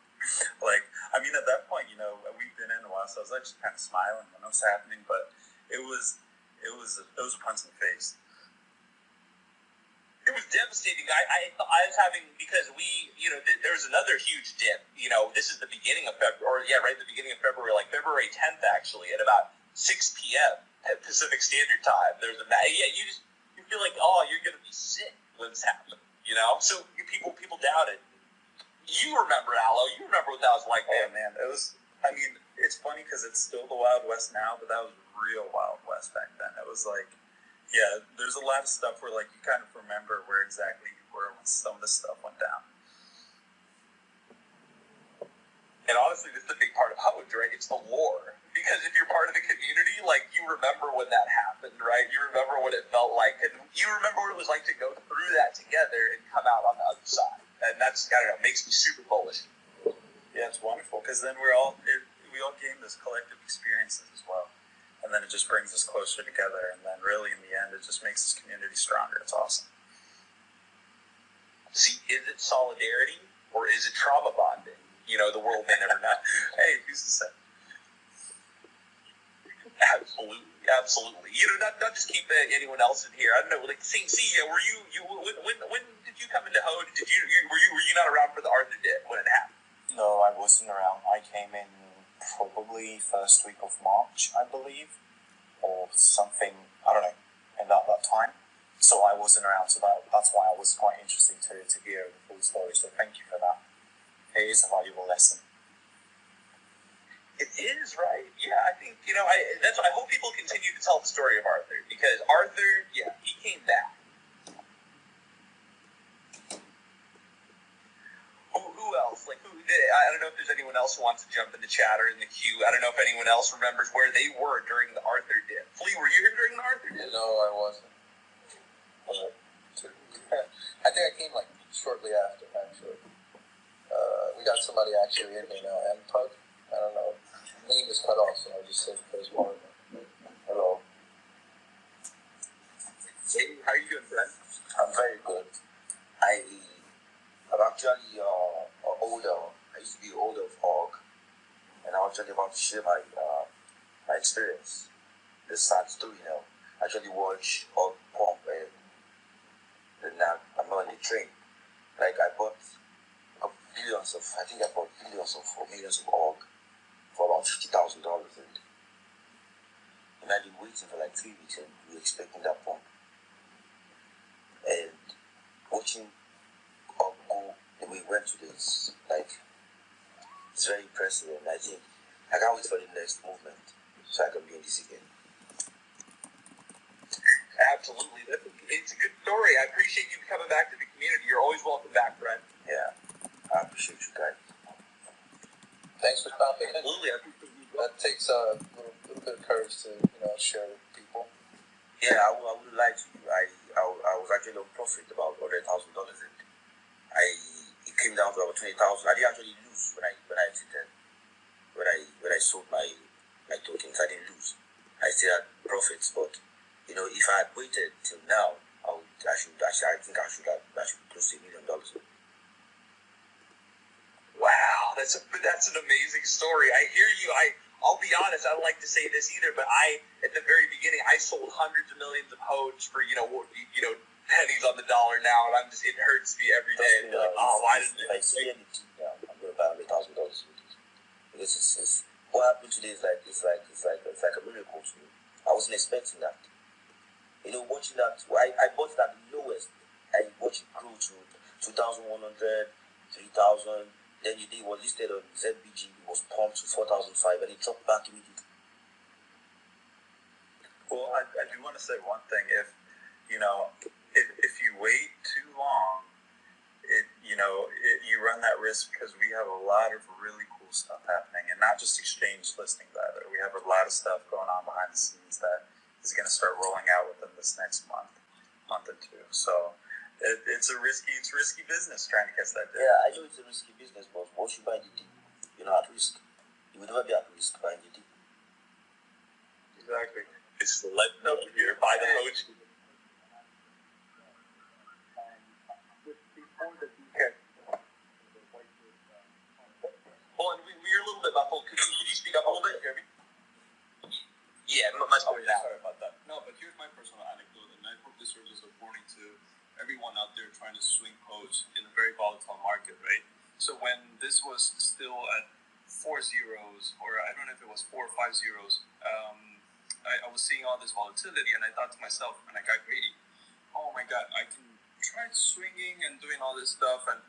Like, I mean, at that point, you know, we've been in a while, so I was actually kind of smiling when it was happening, but it was a punch in the face. It was devastating. I was having, because there was another huge dip. You know, this is the beginning of February, the beginning of February, like February 10th, actually, at about 6 p.m. at Pacific Standard Time. There's you feel like, oh, you're going to be sick when this happens, you know? So people doubted. You remember, Aloe. You remember what that was like, man. Oh, man. It was, I mean, it's funny because it's still the Wild West now, but that was real Wild West back then. It was like, yeah, there's a lot of stuff where, like, you kind of remember where exactly you were when some of this stuff went down. And honestly, this is a big part of HOGE, right? It's the lore. Because if you're part of the community, like, you remember when that happened, right? You remember what it felt like. And you remember what it was like to go through that together and come out on the other side. And that's, I don't know, makes me super bullish. Yeah, it's wonderful, because then we all gain this collective experiences as well. And then it just brings us closer together. And then really, in the end, it just makes this community stronger. It's awesome. See, is it solidarity or is it trauma bonding? You know, the world may never know. Hey, who's to say? Absolutely. You know, not just keep anyone else in here. I don't know. Like, see, were you when did you come into HOGE? Were you not around for the Arthur dip when it happened? No, I wasn't around. I came in probably first week of March, I believe, or something. I don't know. And at that time, so I wasn't around. So that's why I was quite interested to hear the full story. So thank you for that. It is a valuable lesson. It is, right? Yeah, I think, that's what I hope people continue to tell the story of Arthur, because Arthur, yeah, he came back. Who else? Like, I don't know if there's anyone else who wants to jump in the chat or in the queue. I don't know if anyone else remembers where they were during the Arthur dip. Flea, were you here during the Arthur dip? No, I wasn't. I think I came, like, shortly after, actually. We got somebody actually in here now, Pug. I don't know. Name is cut off, so I'll just say there's more. Hello. Hey, how are you doing, friend? I'm very good. I'm actually older. I used to be older of HOG, and I'm actually about to share my experience. The sad story now. I actually watch HOG pump, and now I'm on the train. Like, I bought billions of or millions of HOG for about $50,000, and I've been waiting for like 3 weeks, and we were expecting that pump. And watching HOG go the way it went today is like, it's very impressive, and I think I can't wait for the next movement so I can be in this again. Absolutely. It's a good story. I appreciate you coming back to the community. You're always welcome back, friend. Yeah, I appreciate you guys. Thanks for stopping in. Absolutely. That takes a little bit of courage to share with people. Yeah, I wouldn't lie to you. I was actually on profit about $100,000, and it came down to about 20,000. I didn't actually lose when I exited. When I sold my tokens, I didn't lose. I still had profits, but if I had waited till now, I think I should be close to $1 million. Wow, that's an amazing story. I hear you. I'll be honest. I don't like to say this either, but at the very beginning, I sold hundreds of millions of HOGE for pennies on the dollar now, and it hurts me every day. Like, why didn't I see anything now? I'm gonna buy $100,000 with it, because it's what happened today is like a miracle to me. I wasn't expecting that. Watching that, I bought it at the lowest. I watched it grow to 2,100, 3,000. Then the day was listed on ZBG, it was pumped to 4,005, and it dropped back immediately. Well, I do want to say one thing. If you wait too long, you run that risk, because we have a lot of really cool stuff happening, and not just exchange listings either. We have a lot of stuff going on behind the scenes that is going to start rolling out within this next month or two. So it's risky business trying to catch that dip. Yeah, I know it's a risky business, but once you buy the dip, you're not at risk. You will never be at risk buying the dip. Exactly. It's letting up here. Buy the HOGE. Okay. Hold on, we're a little bit muffled. Could you speak up a little bit, Jeremy? Yeah, much better now. Sorry about that. No, but here's my personal anecdote, and I hope this serves as a warning to everyone out there trying to swing HOGE in a very volatile market, right? So when this was still at 4 zeros, or I don't know if it was 4 or 5 zeros, I was seeing all this volatility, and I thought to myself, and I got greedy. Oh my God, I can try swinging and doing all this stuff, and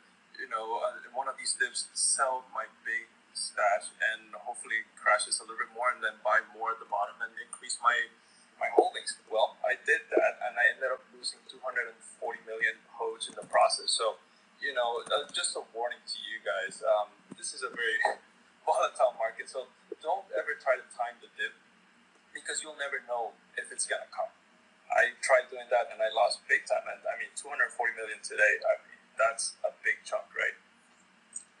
one of these dips, sell my big stash, and hopefully crashes a little bit more, and then buy more at the bottom and increase my holdings. Well, I did that, and I ended up losing 240 million HOGE in the process. So, just a warning to you guys. This is a very volatile market, so don't ever try to time the dip, because you'll never know if it's gonna come. I tried doing that and I lost big time. And I mean, 240 million today. I mean, that's a big chunk, right?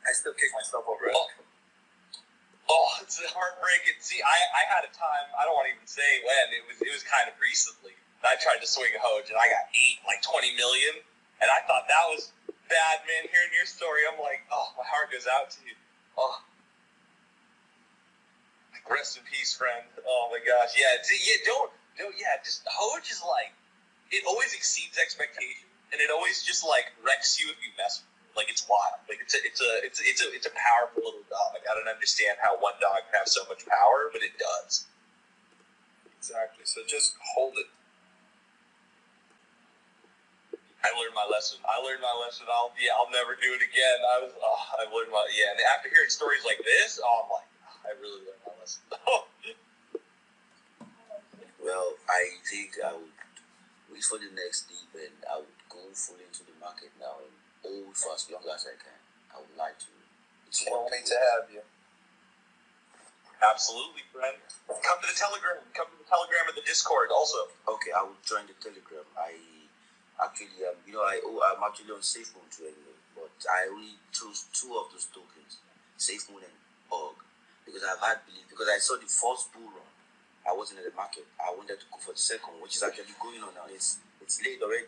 I still kick myself over it. Oh, it's heartbreaking. See, I had a time. I don't want to even say when. It was kind of recently. I tried to swing a HOGE and I got 20 million, and I thought that was bad, man. Hearing your story, I'm like, oh, my heart goes out to you. Oh. Rest in peace, friend. Oh my gosh, yeah. Just HOGE is like, it always exceeds expectation, and it always just like wrecks you if you mess with it. Like, it's wild. Like it's a powerful little dog. I don't understand how one dog can have so much power, but it does. Exactly. So just hold it. I learned my lesson. I'll never do it again. I learned my and after hearing stories like this, I'm like, I really learned my lesson. Well, I think I would wait for the next dip, and I would go fully into the market now and hold for as long as I can. I would like to. It's Can't wait to have you. Absolutely, friend. Come to the Telegram. Come to the Telegram or the Discord also. Okay, I will join the Telegram. I actually, I'm actually on SafeMoon too anyway, but I only chose 2 of those tokens, SafeMoon and HOGE. Because because I saw the first bull run, I wasn't in the market. I wanted to go for the second, which is actually going on now. It's late already,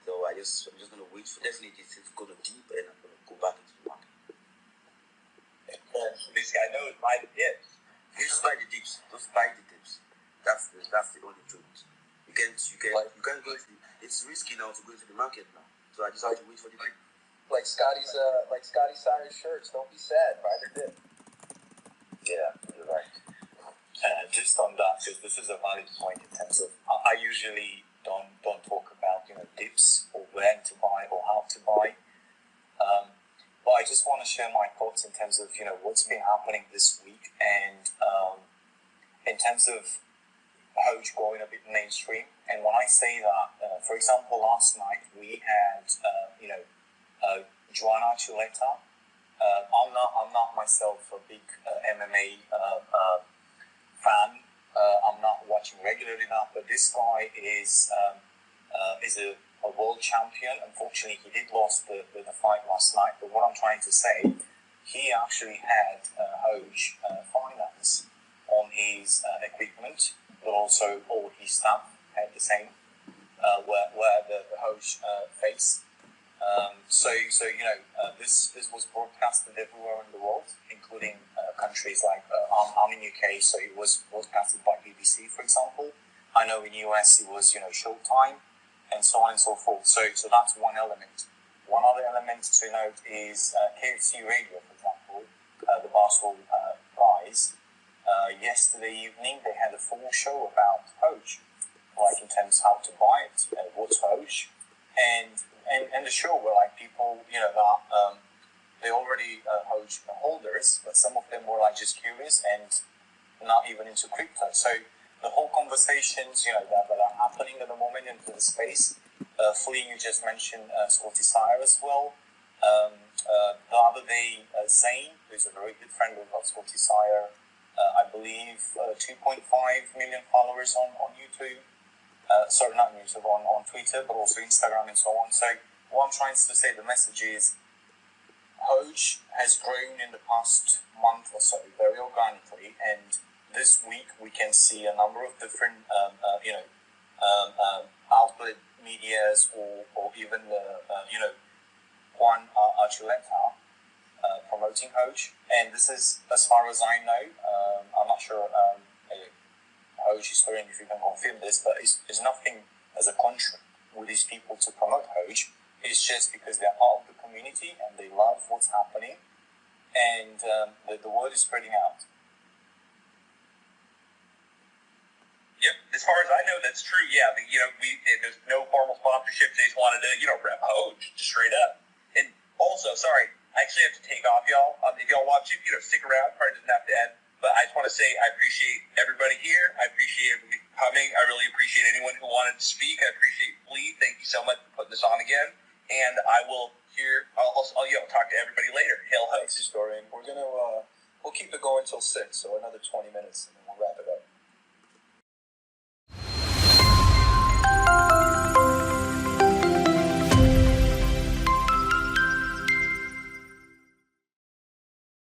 so I'm just gonna wait for definitely it's gonna dip, and I'm gonna go back into the market. This guy knows buy the dips. You just buy the dips. Just buy the dips. That's the only truth. You can't go. It's risky now to go into the market now, so I just have to wait for the dip. Like Scotty Sayer's shirts. Don't be sad. Buy the dip. Yeah, you're right. Just on that, because this is a valid point in terms of I usually don't talk about dips or when to buy or how to buy, but I just want to share my thoughts in terms of what's been happening this week, and in terms of HOGE going a bit mainstream. And when I say that, for example, last night we had Joanna Chuleta. I'm not myself a big MMA fan. I'm not watching regularly enough, but this guy is a world champion. Unfortunately, he did lose the fight last night. But what I'm trying to say, he actually had HOGE finance on his equipment, but also all his staff had the same. Where the HOGE face. This was broadcasted everywhere in the world, including countries like I'm in UK, so it was broadcasted by BBC, for example. I know in US it was Showtime, and so on and so forth. So that's one element. One other element to note is KFC Radio, for example, the Barstool guys. Yesterday evening they had a full show about HOGE, like in terms of how to buy it, what's HOGE, and the show were like people, that they already HOGE holders, but some of them were like just curious and not even into crypto. So the whole conversations, that are happening at the moment into the space. Flea, you just mentioned Scotty Sayer as well. The other day, Zane, who's a very good friend of Scotty Sayer, I believe 2.5 million followers on YouTube. Sorry, not YouTube, on Twitter, but also Instagram and so on. So what I'm trying to say, the message is, HOGE has grown in the past month or so very organically, and this week we can see a number of different, outlet medias or even Juan Archuleta promoting HOGE. And this is, as far as I know, I'm not sure, Hoge Historian, if you can confirm this, but it's nothing as a contract with these people to promote HOGE. It's just because they're part of the community and they love what's happening, and the word is spreading out. Yep, as far as I know, that's true. Yeah, there's no formal sponsorship. They just wanted to, rep HOGE, just straight up. And also, sorry, I actually have to take off, y'all. If y'all want to, stick around. Probably doesn't have to end. But I just want to say I appreciate everybody here. I appreciate everybody coming. I really appreciate anyone who wanted to speak. I appreciate Lee. Thank you so much for putting this on again. And I will I'll talk to everybody later. Hail Hoge. Historian. We'll keep it going till 6, so another 20 minutes, and then we'll wrap it up.